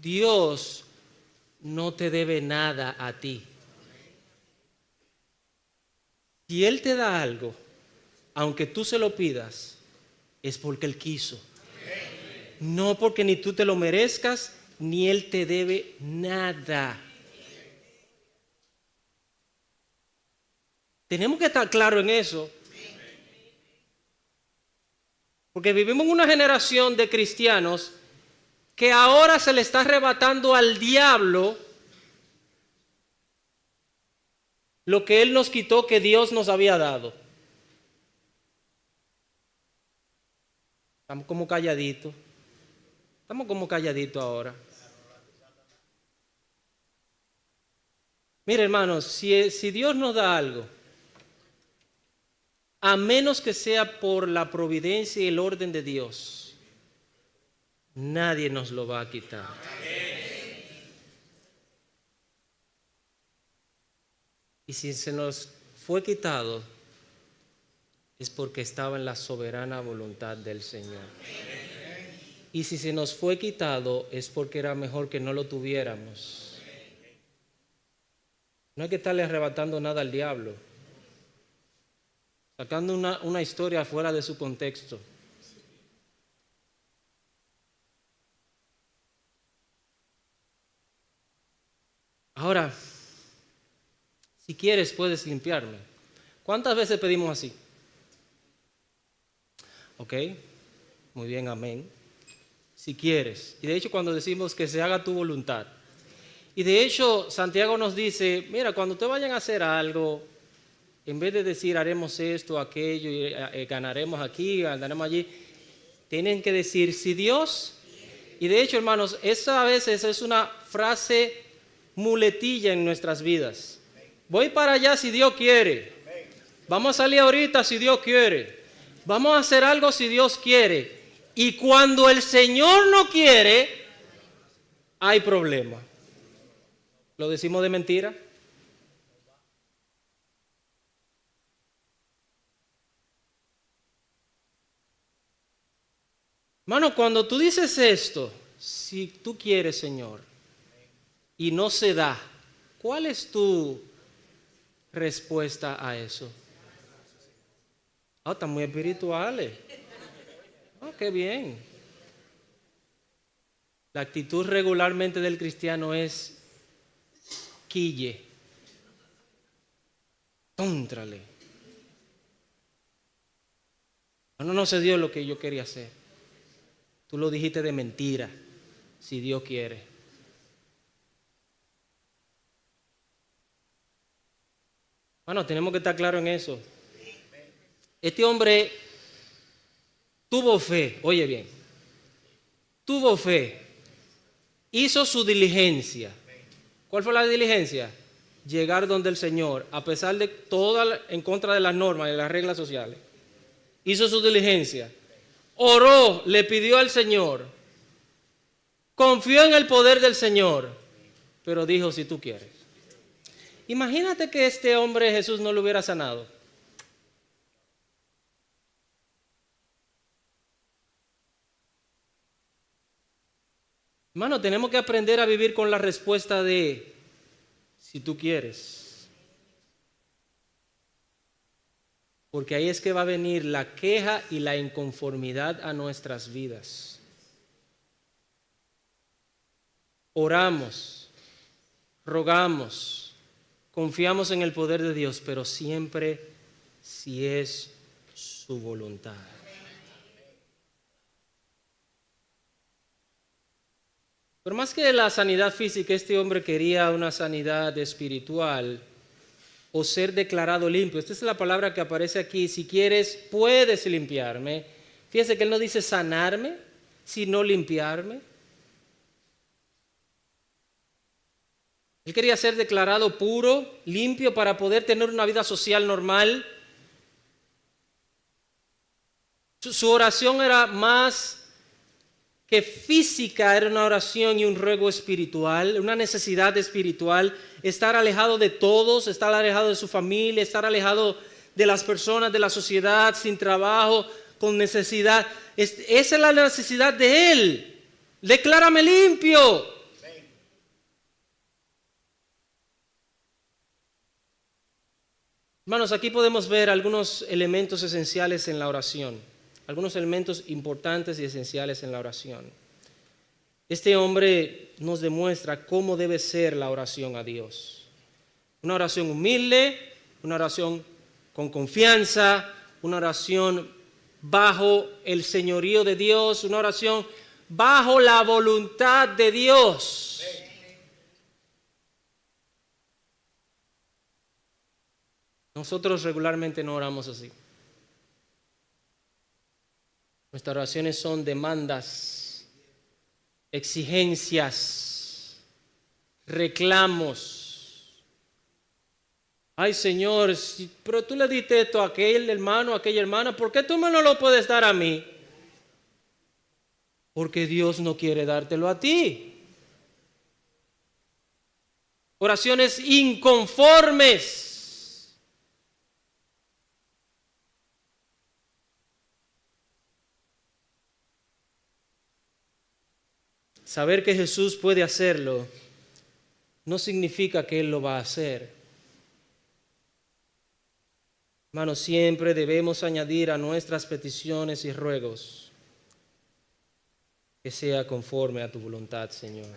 Dios no te debe nada a ti. Si Él te da algo, aunque tú se lo pidas, es porque Él quiso. No porque ni tú te lo merezcas, ni Él te debe nada. Tenemos que estar claros en eso. Porque vivimos en una generación de cristianos que ahora se le está arrebatando al diablo lo que Él nos quitó, que Dios nos había dado. Estamos como calladitos. Ahora. Mire, hermanos, si Dios nos da algo, a menos que sea por la providencia y el orden de Dios, nadie nos lo va a quitar. Y si se nos fue quitado, es porque estaba en la soberana voluntad del Señor. Y si se nos fue quitado, es porque era mejor que no lo tuviéramos. No hay que estarle arrebatando nada al diablo, sacando una historia fuera de su contexto. Ahora, si quieres puedes limpiarme. ¿Cuántas veces pedimos así? Ok, muy bien, amén. Si quieres. Y de hecho cuando decimos que se haga tu voluntad. Y de hecho Santiago nos dice, mira, cuando te vayan a hacer algo, en vez de decir haremos esto, aquello, y ganaremos aquí, ganaremos allí, tienen que decir si Dios. Y de hecho, hermanos, esa a veces es una frase muletilla en nuestras vidas. Voy para allá si Dios quiere. Vamos a salir ahorita si Dios quiere. Vamos a hacer algo si Dios quiere. Y cuando el Señor no quiere, hay problema. ¿Lo decimos de mentira? Hermano, cuando tú dices esto, si tú quieres, Señor, y no se da, ¿cuál es tu respuesta a eso? Están muy espirituales. Qué bien. La actitud regularmente del cristiano es quille, cóntrale. No se dio lo que yo quería hacer. Tú lo dijiste de mentira, si Dios quiere. Bueno, tenemos que estar claros en eso. Este hombre tuvo fe, oye bien, tuvo fe, hizo su diligencia. ¿Cuál fue la diligencia? Llegar donde el Señor, a pesar de toda en contra de las normas y las reglas sociales. Hizo su diligencia, oró, le pidió al Señor, confió en el poder del Señor, pero dijo, si tú quieres. Imagínate que este hombre Jesús no lo hubiera sanado. Hermano, tenemos que aprender a vivir con la respuesta de, si tú quieres. Porque ahí es que va a venir la queja y la inconformidad a nuestras vidas. Oramos, rogamos, confiamos en el poder de Dios, pero siempre si es su voluntad. Pero más que la sanidad física, este hombre quería una sanidad espiritual o ser declarado limpio. Esta es la palabra que aparece aquí. Si quieres, puedes limpiarme. Fíjese que él no dice sanarme, sino limpiarme. Él quería ser declarado puro, limpio, para poder tener una vida social normal. Su oración era más que física, era una oración y un ruego espiritual, una necesidad espiritual, estar alejado de todos, estar alejado de su familia, estar alejado de las personas, de la sociedad, sin trabajo, con necesidad. Esa es la necesidad de él. Declárame limpio. Hermanos, aquí podemos ver algunos elementos esenciales en la oración. Algunos elementos importantes y esenciales en la oración. Este hombre nos demuestra cómo debe ser la oración a Dios. Una oración humilde, una oración con confianza, una oración bajo el señorío de Dios, una oración bajo la voluntad de Dios. Nosotros regularmente no oramos así. Nuestras oraciones son demandas, exigencias, reclamos. Ay, Señor, pero tú le diste esto a aquel hermano, a aquella hermana, ¿por qué tú me no lo puedes dar a mí? Porque Dios no quiere dártelo a ti. Oraciones inconformes. Saber que Jesús puede hacerlo no significa que Él lo va a hacer. Hermanos, siempre debemos añadir a nuestras peticiones y ruegos que sea conforme a tu voluntad, Señor.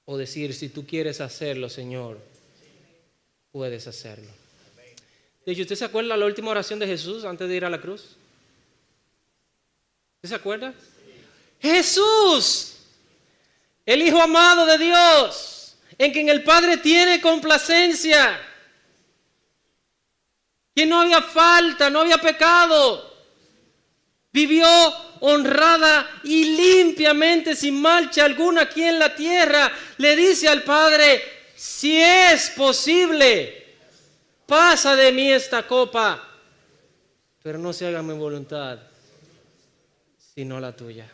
O decir, si tú quieres hacerlo, Señor, puedes hacerlo. De hecho, ¿usted se acuerda la última oración de Jesús antes de ir a la cruz? ¿Usted se acuerda? Jesús, el Hijo amado de Dios, en quien el Padre tiene complacencia, que no había falta, no había pecado, vivió honrada y limpiamente, sin mancha alguna aquí en la tierra. Le dice al Padre, si es posible, pasa de mí esta copa, pero no se haga mi voluntad, sino la tuya.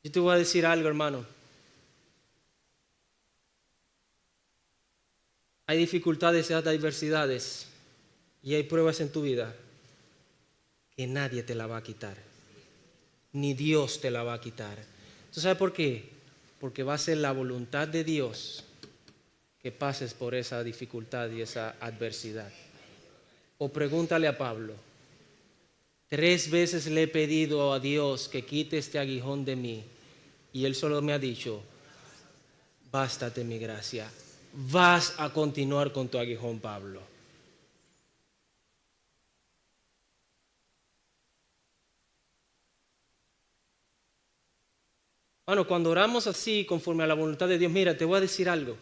Yo te voy a decir algo, hermano. Hay dificultades y adversidades y hay pruebas en tu vida que nadie te la va a quitar. Ni Dios te la va a quitar. ¿Tú sabes por qué? Porque va a ser la voluntad de Dios que pases por esa dificultad y esa adversidad. O pregúntale a Pablo. 3 veces le he pedido a Dios que quite este aguijón de mí. Y Él solo me ha dicho, bástate mi gracia. Vas a continuar con tu aguijón, Pablo. Bueno, cuando oramos así, conforme a la voluntad de Dios, mira, te voy a decir algo.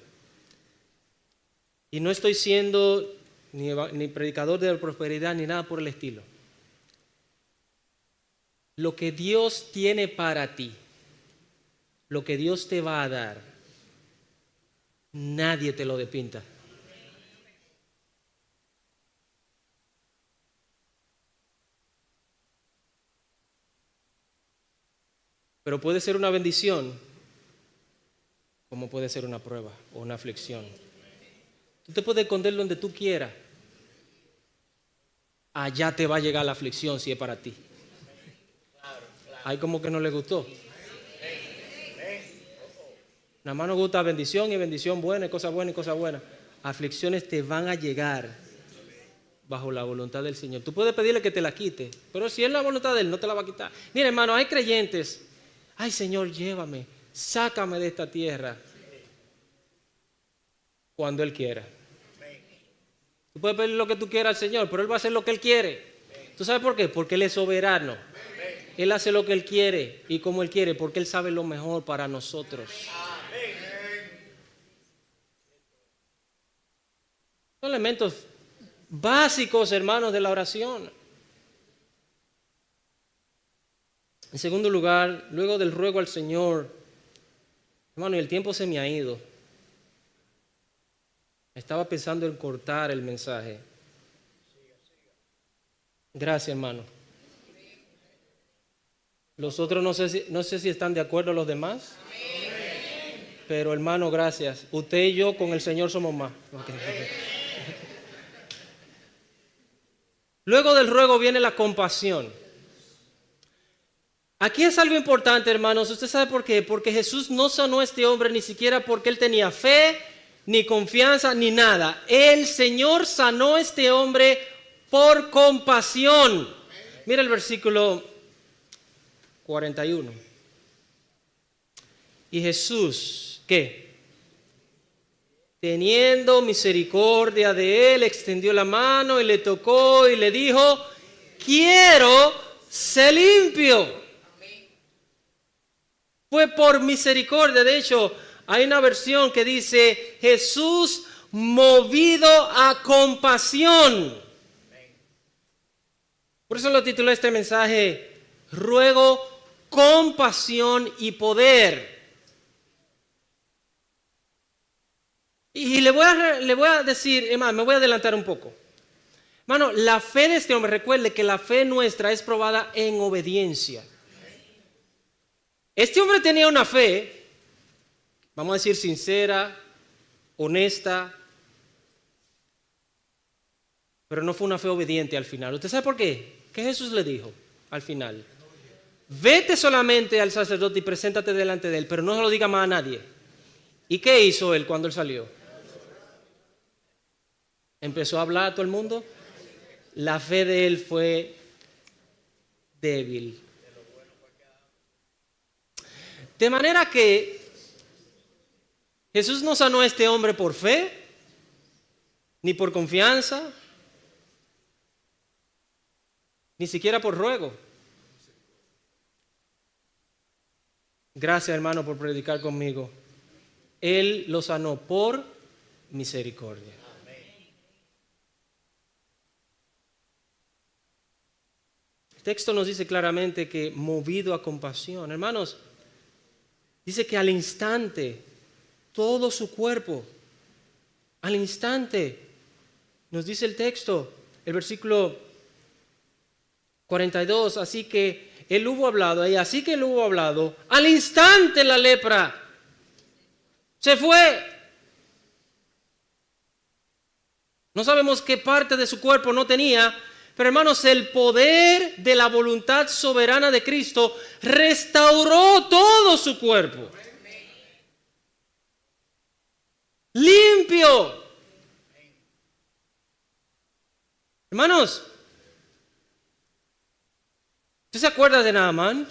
Y no estoy siendo ni predicador de la prosperidad ni nada por el estilo. Lo que Dios tiene para ti, lo que Dios te va a dar, nadie te lo despinta. Pero puede ser una bendición, como puede ser una prueba o una aflicción. Tú te puedes esconder donde tú quieras. Allá te va a llegar la aflicción si es para ti. Hay como que no le gustó. Nada más nos gusta bendición y bendición buena y cosas buenas y cosas buenas. Aflicciones te van a llegar bajo la voluntad del Señor. Tú puedes pedirle que te la quite, pero si es la voluntad de Él, no te la va a quitar. Mira, hermano, hay creyentes. Ay, Señor, llévame, sácame de esta tierra cuando Él quiera. Tú puedes pedir lo que tú quieras al Señor, pero Él va a hacer lo que Él quiere. ¿Tú sabes por qué? Porque Él es soberano. Él hace lo que Él quiere y como Él quiere, porque Él sabe lo mejor para nosotros. Son elementos básicos, hermanos, de la oración. En segundo lugar, luego del ruego al Señor, hermano, y el tiempo se me ha ido. Estaba pensando en cortar el mensaje. Gracias, hermano. Los otros no sé si están de acuerdo los demás. Pero hermano, gracias. Usted y yo con el Señor somos más. Okay. Luego del ruego viene la compasión. Aquí es algo importante, hermanos. ¿Usted sabe por qué? Porque Jesús no sanó a este hombre ni siquiera porque él tenía fe, ni confianza, ni nada. El Señor sanó a este hombre por compasión. Mira el versículo 41. Y Jesús, ¿qué? Teniendo misericordia de él, extendió la mano y le tocó y le dijo, quiero ser limpio. Fue por misericordia. De hecho, hay una versión que dice, Jesús movido a compasión. Por eso lo titulé este mensaje, ruego, compasión y poder. Y le voy a decir, hermano, me voy a adelantar un poco. Hermano, la fe de este hombre, recuerde que la fe nuestra es probada en obediencia. Este hombre tenía una fe, vamos a decir sincera, honesta, pero no fue una fe obediente al final. ¿Usted sabe por qué? ¿Qué Jesús le dijo al final? Vete solamente al sacerdote y preséntate delante de él, pero no se lo diga más a nadie. ¿Y qué hizo él cuando él salió? Empezó a hablar a todo el mundo. La fe de él fue débil. De manera que Jesús no sanó a este hombre por fe, ni por confianza, ni siquiera por ruego. Gracias, hermano, por predicar conmigo. Él lo sanó por misericordia. El texto nos dice claramente que movido a compasión. Hermanos, dice que al instante, todo su cuerpo, al instante, nos dice el texto, el versículo 42, así que él hubo hablado, al instante la lepra se fue. No sabemos qué parte de su cuerpo no tenía, pero hermanos, el poder de la voluntad soberana de Cristo restauró todo su cuerpo. Limpio. Hermanos, ¿Usted se acuerda de Naamán?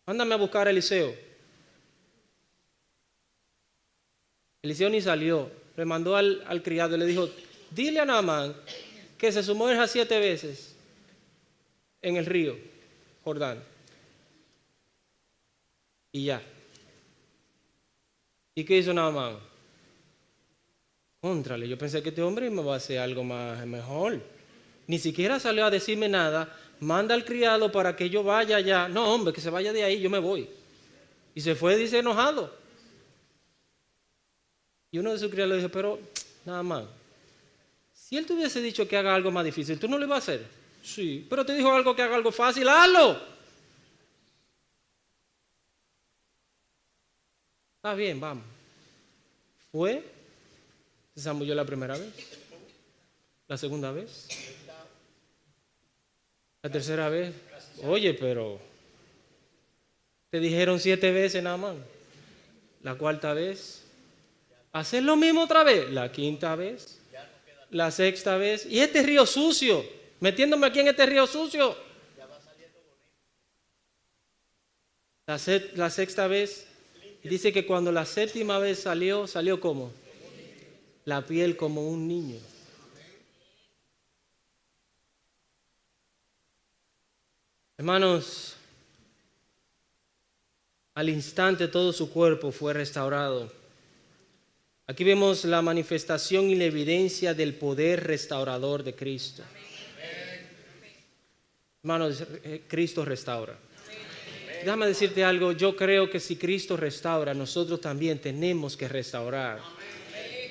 Mándame a buscar a Eliseo. Eliseo ni salió. Le mandó al criado y le dijo, dile a Naamán que se sumerja 7 veces en el río Jordán. Y ya. ¿Y qué hizo Naamán? Contrale, yo pensé que este hombre me va a hacer algo mejor. Ni siquiera salió a decirme nada. Manda al criado para que yo vaya allá. No, hombre, que se vaya de ahí, yo me voy. Y se fue, dice, enojado. Y uno de sus criados le dijo, pero nada más, si él te hubiese dicho que haga algo más difícil, ¿tú no lo ibas a hacer? Sí, pero te dijo algo que haga algo fácil, hazlo. Está bien, vamos. Fue, se zambulló la primera vez, la segunda vez, la tercera vez. Oye, pero te dijeron 7 veces nada más. La cuarta vez, hacer lo mismo otra vez. La quinta vez, la sexta vez. Y este río sucio, metiéndome aquí en este río sucio. La sexta vez, dice que cuando la séptima vez salió como la piel como un niño. Hermanos, al instante todo su cuerpo fue restaurado. Aquí vemos la manifestación y la evidencia del poder restaurador de Cristo. Hermanos, Cristo restaura. Déjame decirte algo, yo creo que si Cristo restaura, nosotros también tenemos que restaurar.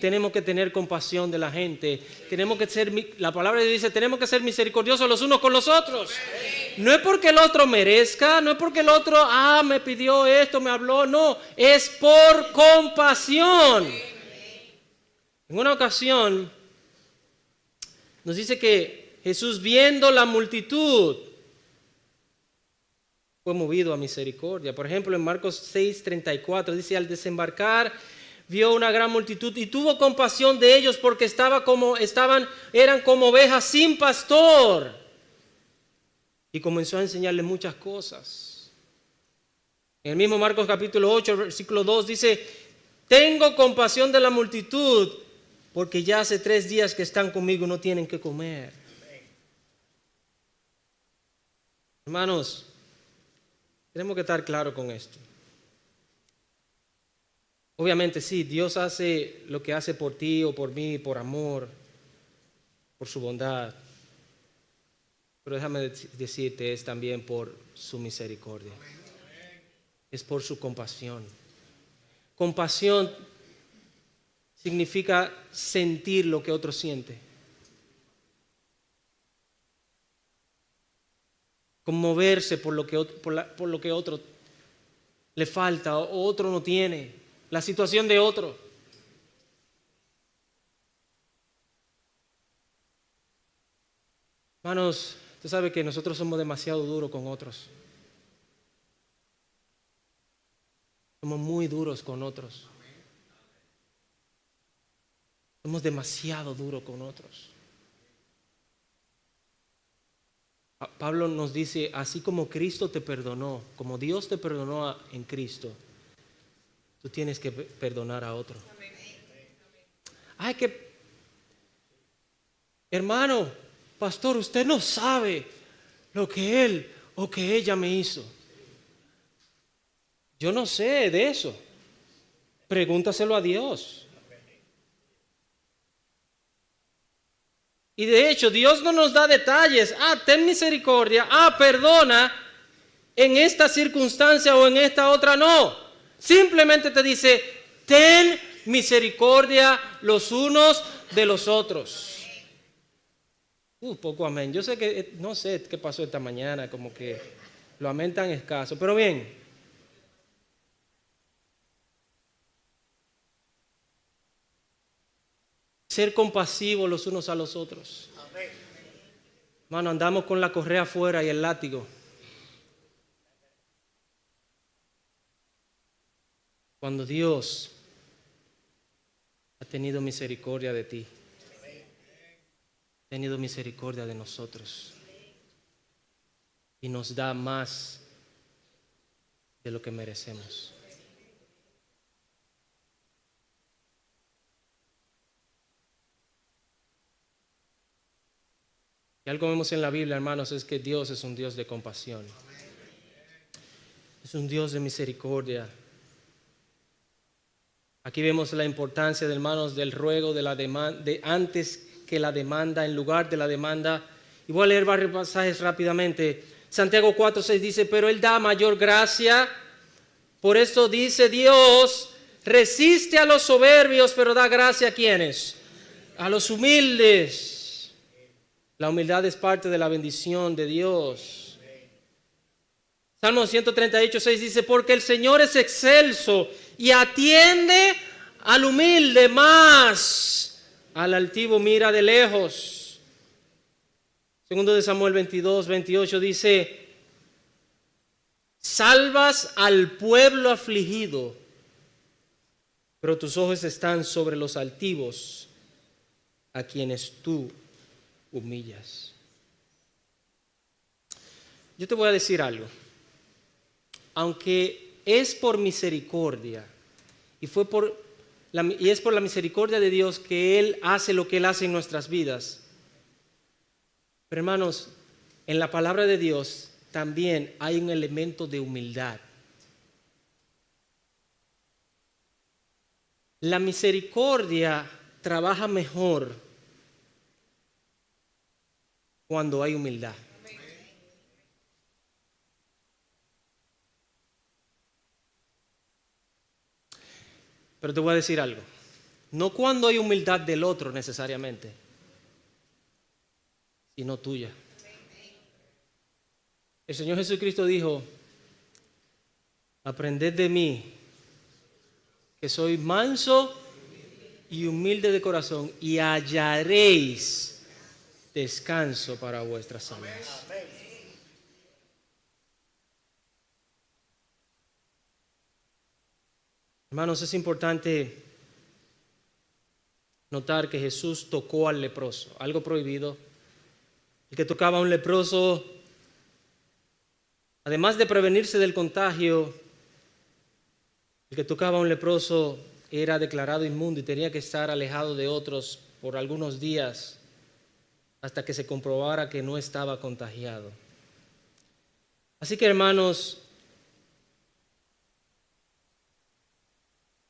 Tenemos que tener compasión de la gente. Tenemos que ser, la palabra de Dios dice, tenemos que ser misericordiosos los unos con los otros. No es porque el otro merezca, no es porque el otro, me pidió esto, me habló, no, es por compasión. En una ocasión nos dice que Jesús, viendo la multitud, fue movido a misericordia. Por ejemplo, en Marcos 6:34 dice, al desembarcar vio una gran multitud y tuvo compasión de ellos porque eran como ovejas sin pastor. Y comenzó a enseñarles muchas cosas. En el mismo Marcos capítulo 8, versículo 2 dice, tengo compasión de la multitud porque ya hace 3 días que están conmigo y no tienen que comer. Hermanos, tenemos que estar claros con esto. Obviamente sí, Dios hace lo que hace por ti o por mí, por amor, por su bondad. Pero déjame decirte, es también por su misericordia. Es por su compasión. Compasión significa sentir lo que otro siente. Conmoverse por lo que otro le falta o otro no tiene. La situación de otro. Hermanos, usted sabe que nosotros somos demasiado duros con otros. Somos muy duros con otros. Somos demasiado duros con otros. Pablo nos dice, así como Cristo te perdonó, como Dios te perdonó en Cristo, tú tienes que perdonar a otro. Hermano, pastor, usted no sabe lo que él o que ella me hizo. Yo no sé de eso. Pregúntaselo a Dios. Y de hecho, Dios no nos da detalles. Ten misericordia. Perdona en esta circunstancia o en esta otra. No. Simplemente te dice, ten misericordia los unos de los otros. Poco amén. Yo sé que, no sé qué pasó esta mañana, como que lo amén tan escaso. Pero bien. Ser compasivos los unos a los otros. Hermano, andamos con la correa afuera y el látigo. Cuando Dios ha tenido misericordia de ti. tenido misericordia de nosotros y nos da más de lo que merecemos. Y algo vemos en la Biblia, hermanos, es que Dios es un Dios de compasión. Es un Dios de misericordia. Aquí vemos la importancia, hermanos, del ruego, de la demanda, de antes que la demanda, en lugar de la demanda. Y voy a leer varios pasajes rápidamente. Santiago 4:6 dice, pero Él da mayor gracia. Por esto dice Dios, resiste a los soberbios, pero da gracia a ¿quiénes? A los humildes. La humildad es parte de la bendición de Dios. Salmo 138:6 dice, porque el Señor es excelso y atiende al humilde, más al altivo mira de lejos. Segundo de Samuel 22:28 dice, salvas al pueblo afligido, pero tus ojos están sobre los altivos, a quienes tú humillas. Yo te voy a decir algo. Aunque es por misericordia y es por la misericordia de Dios que Él hace lo que Él hace en nuestras vidas. Pero hermanos, en la palabra de Dios también hay un elemento de humildad. La misericordia trabaja mejor cuando hay humildad. Pero te voy a decir algo. No cuando hay humildad del otro necesariamente, sino tuya. El Señor Jesucristo dijo, aprended de mí, que soy manso y humilde de corazón, y hallaréis descanso para vuestras almas. Hermanos, es importante notar que Jesús tocó al leproso, algo prohibido. El que tocaba a un leproso, además de prevenirse del contagio, el que tocaba a un leproso era declarado inmundo y tenía que estar alejado de otros por algunos días hasta que se comprobara que no estaba contagiado. Así que, hermanos,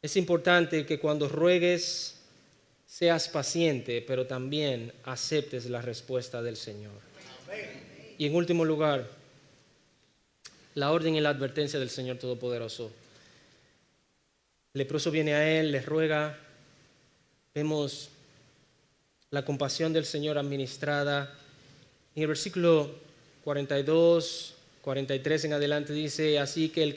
es importante que cuando ruegues seas paciente, pero también aceptes la respuesta del Señor. Y en último lugar, la orden y la advertencia del Señor Todopoderoso. El leproso viene a Él, le ruega. Vemos la compasión del Señor administrada. En el versículo 42, 43 en adelante dice, así que él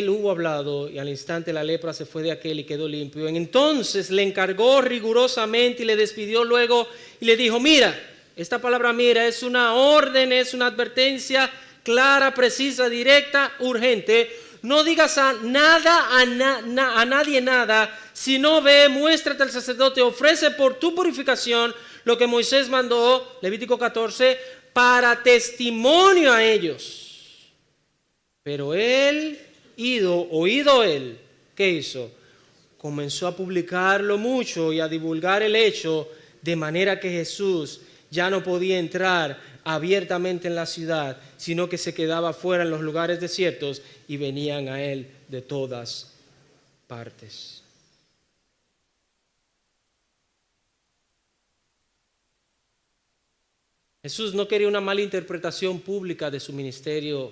hubo hablado y al instante la lepra se fue de aquel y quedó limpio. Entonces le encargó rigurosamente y le despidió luego y le dijo, mira, esta palabra mira es una orden, es una advertencia clara, precisa, directa, urgente. No digas a nadie nada, sino ve, muéstrate al sacerdote, ofrece por tu purificación lo que Moisés mandó, Levítico 14, para testimonio a ellos. Pero él, oído él, ¿qué hizo? Comenzó a publicarlo mucho y a divulgar el hecho, de manera que Jesús ya no podía entrar abiertamente en la ciudad, sino que se quedaba fuera en los lugares desiertos y venían a él de todas partes. Jesús no quería una mala interpretación pública de su ministerio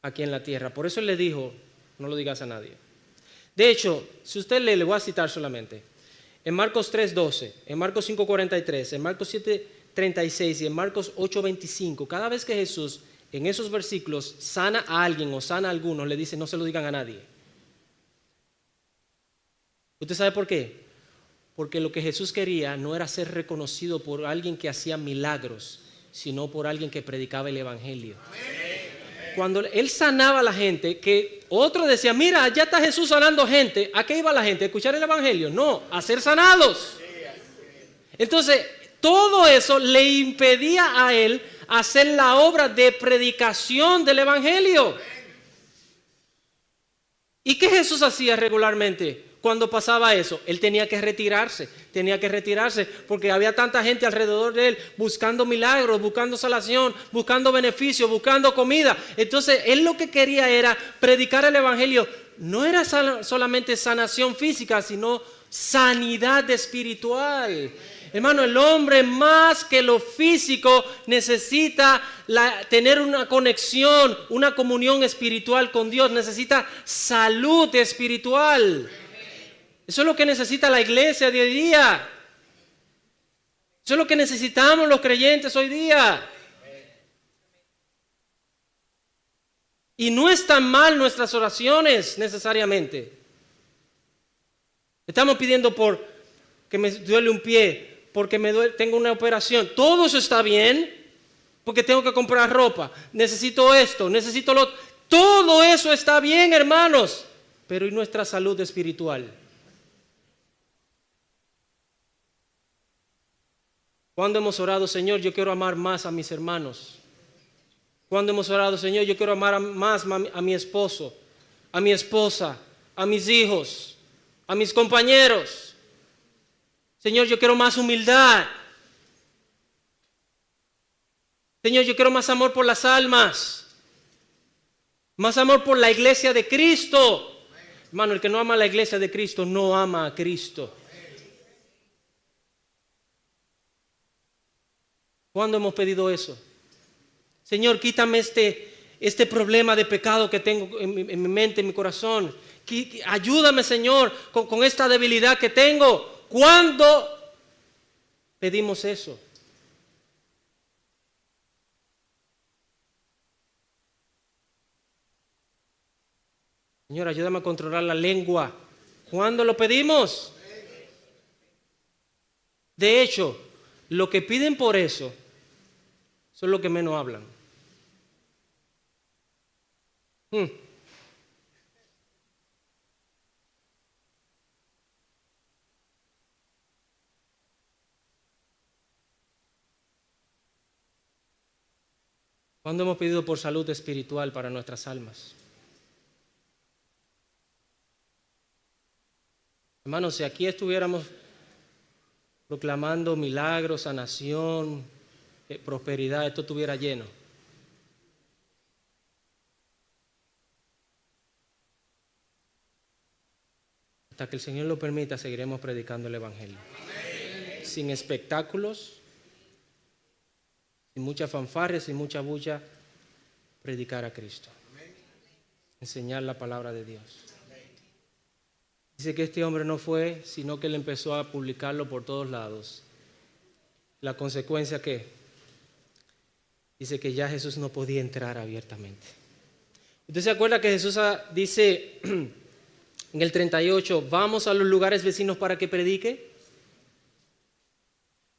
aquí en la tierra. Por eso él le dijo, no lo digas a nadie. De hecho, si usted lee, le voy a citar solamente. En Marcos 3:12, en Marcos 5:43, en Marcos 7:36 y en Marcos 8:25, cada vez que Jesús en esos versículos sana a alguien o sana a algunos, le dice, no se lo digan a nadie. ¿Usted sabe por qué? Porque lo que Jesús quería no era ser reconocido por alguien que hacía milagros, sino por alguien que predicaba el evangelio. Cuando él sanaba a la gente, que otro decía, mira, allá está Jesús sanando gente, ¿a qué iba la gente? ¿A escuchar el evangelio? No, a ser sanados. Entonces, todo eso le impedía a él hacer la obra de predicación del evangelio. ¿Y qué Jesús hacía regularmente cuando pasaba eso? Él tenía que retirarse porque había tanta gente alrededor de él buscando milagros, buscando salvación, buscando beneficio, buscando comida. Entonces él lo que quería era predicar el evangelio. No era solamente sanación física, sino sanidad espiritual. Hermano, el hombre más que lo físico necesita tener una conexión, una comunión espiritual con Dios. Necesita salud espiritual. Eso es lo que necesita la iglesia de hoy día. Eso es lo que necesitamos los creyentes hoy día. Y no están mal nuestras oraciones necesariamente. Estamos pidiendo por que me duele un pie, porque tengo una operación. Todo eso está bien, porque tengo que comprar ropa. Necesito esto, necesito lo otro. Todo eso está bien, hermanos. Pero ¿y nuestra salud espiritual? ¿Cuándo hemos orado, Señor, yo quiero amar más a mis hermanos? ¿Cuándo hemos orado, Señor, yo quiero amar más a mi esposo, a mi esposa, a mis hijos, a mis compañeros? Señor, yo quiero más humildad. Señor, yo quiero más amor por las almas. Más amor por la iglesia de Cristo. Hermano, el que no ama a la iglesia de Cristo no ama a Cristo. ¿Cuándo hemos pedido eso? Señor, quítame este problema de pecado que tengo en mi mente, en mi corazón. Ayúdame, Señor, con esta debilidad que tengo. ¿Cuándo pedimos eso? Señor, ayúdame a controlar la lengua. ¿Cuándo lo pedimos? De hecho, lo que piden por eso son los que menos hablan. ¿Cuándo hemos pedido por salud espiritual para nuestras almas? Hermanos, si aquí estuviéramos proclamando milagros, sanación, prosperidad, esto estuviera lleno. Hasta que el Señor lo permita, seguiremos predicando el evangelio. Amén. Sin espectáculos, sin mucha fanfarria, sin mucha bulla, predicar a Cristo. Amén. Enseñar la palabra de Dios. Amén. Dice que este hombre no fue, sino que él empezó a publicarlo por todos lados. La consecuencia, ¿qué? Dice que ya Jesús no podía entrar abiertamente. ¿Usted se acuerda que Jesús dice en el 38, vamos a los lugares vecinos para que predique?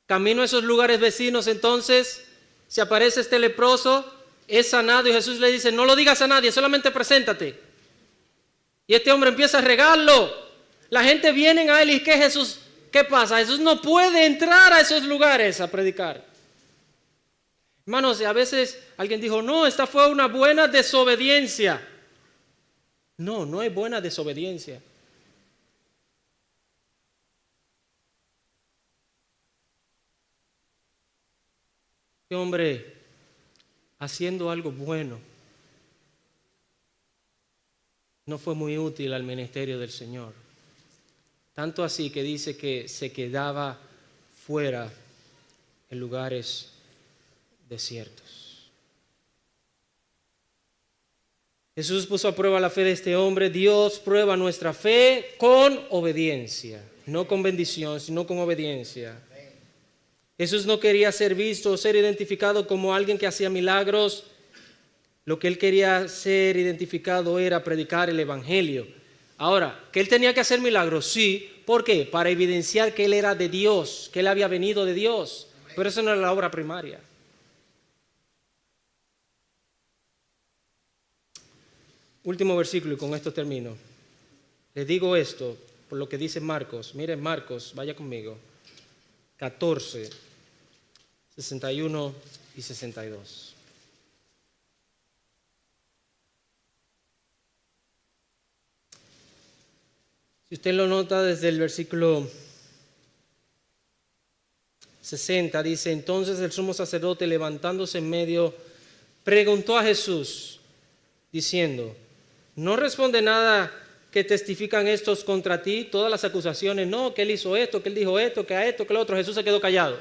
Camino a esos lugares vecinos, entonces, si aparece este leproso, es sanado y Jesús le dice, no lo digas a nadie, solamente preséntate. Y este hombre empieza a regarlo. La gente viene a él y ¿qué Jesús? ¿Qué pasa? Jesús no puede entrar a esos lugares a predicar. Hermanos, a veces alguien dijo, no, esta fue una buena desobediencia. No, no es buena desobediencia. Este hombre haciendo algo bueno no fue muy útil al ministerio del Señor. Tanto así que dice que se quedaba fuera en lugares desiertos. Jesús puso a prueba la fe de este hombre. Dios prueba nuestra fe con obediencia, no con bendición, sino con obediencia. Jesús no quería ser visto o ser identificado como alguien que hacía milagros. Lo que él quería ser identificado era predicar el evangelio. Ahora, ¿que él tenía que hacer milagros? Sí. ¿Por qué? Para evidenciar que él era de Dios, que él había venido de Dios. Pero eso no era la obra primaria. Último versículo y con esto termino. Les digo esto por lo que dice Marcos. Miren Marcos, vaya conmigo. 14, 61 y 62. Si usted lo nota desde el versículo 60, dice: entonces el sumo sacerdote, levantándose en medio, preguntó a Jesús, diciendo: ¿no responde nada que testifican estos contra ti? Todas las acusaciones, no, que él hizo esto, que él dijo esto, que a esto, que lo otro. Jesús se quedó callado.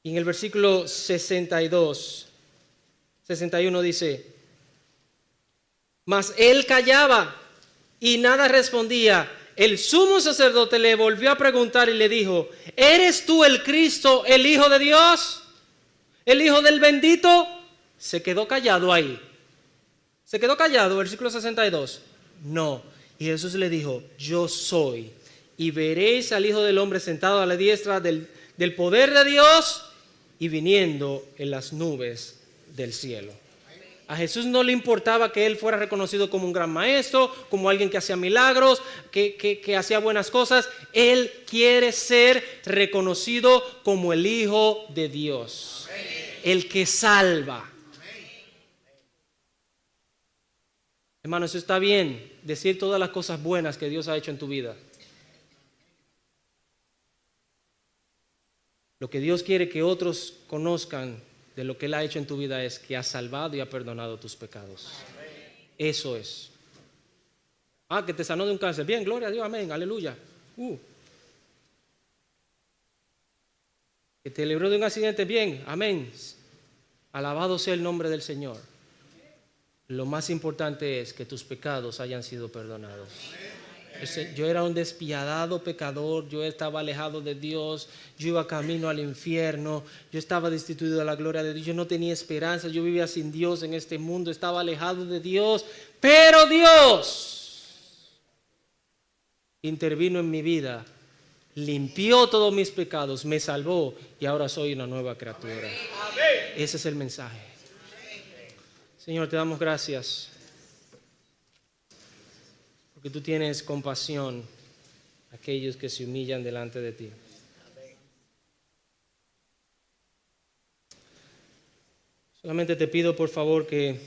Y en el versículo 61 dice: mas él callaba y nada respondía. El sumo sacerdote le volvió a preguntar y le dijo: ¿eres tú el Cristo, el Hijo de Dios, el Hijo del bendito? Se quedó callado ahí. Se quedó callado, versículo 62. No. Y Jesús le dijo: yo soy. Y veréis al Hijo del Hombre sentado a la diestra del poder de Dios y viniendo en las nubes del cielo. A Jesús no le importaba que él fuera reconocido como un gran maestro, como alguien que hacía milagros, que hacía buenas cosas. Él quiere ser reconocido como el Hijo de Dios, el que salva. Hermano, eso está bien, decir todas las cosas buenas que Dios ha hecho en tu vida. Lo que Dios quiere que otros conozcan de lo que Él ha hecho en tu vida es que ha salvado y ha perdonado tus pecados. Eso es. Que te sanó de un cáncer. Bien, gloria a Dios, amén, aleluya. Que te libró de un accidente. Bien, amén. Alabado sea el nombre del Señor. Lo más importante es que tus pecados hayan sido perdonados. Yo era un despiadado pecador, yo estaba alejado de Dios, yo iba camino al infierno, yo estaba destituido de la gloria de Dios, yo no tenía esperanza, yo vivía sin Dios en este mundo, estaba alejado de Dios, pero Dios intervino en mi vida, limpió todos mis pecados, me salvó y ahora soy una nueva criatura. Ese es el mensaje. Señor, te damos gracias porque tú tienes compasión a aquellos que se humillan delante de ti. Solamente te pido, por favor, que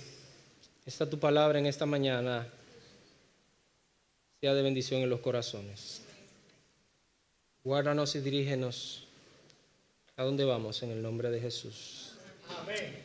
esta tu palabra en esta mañana sea de bendición en los corazones. Guárdanos y dirígenos a donde vamos en el nombre de Jesús. Amén.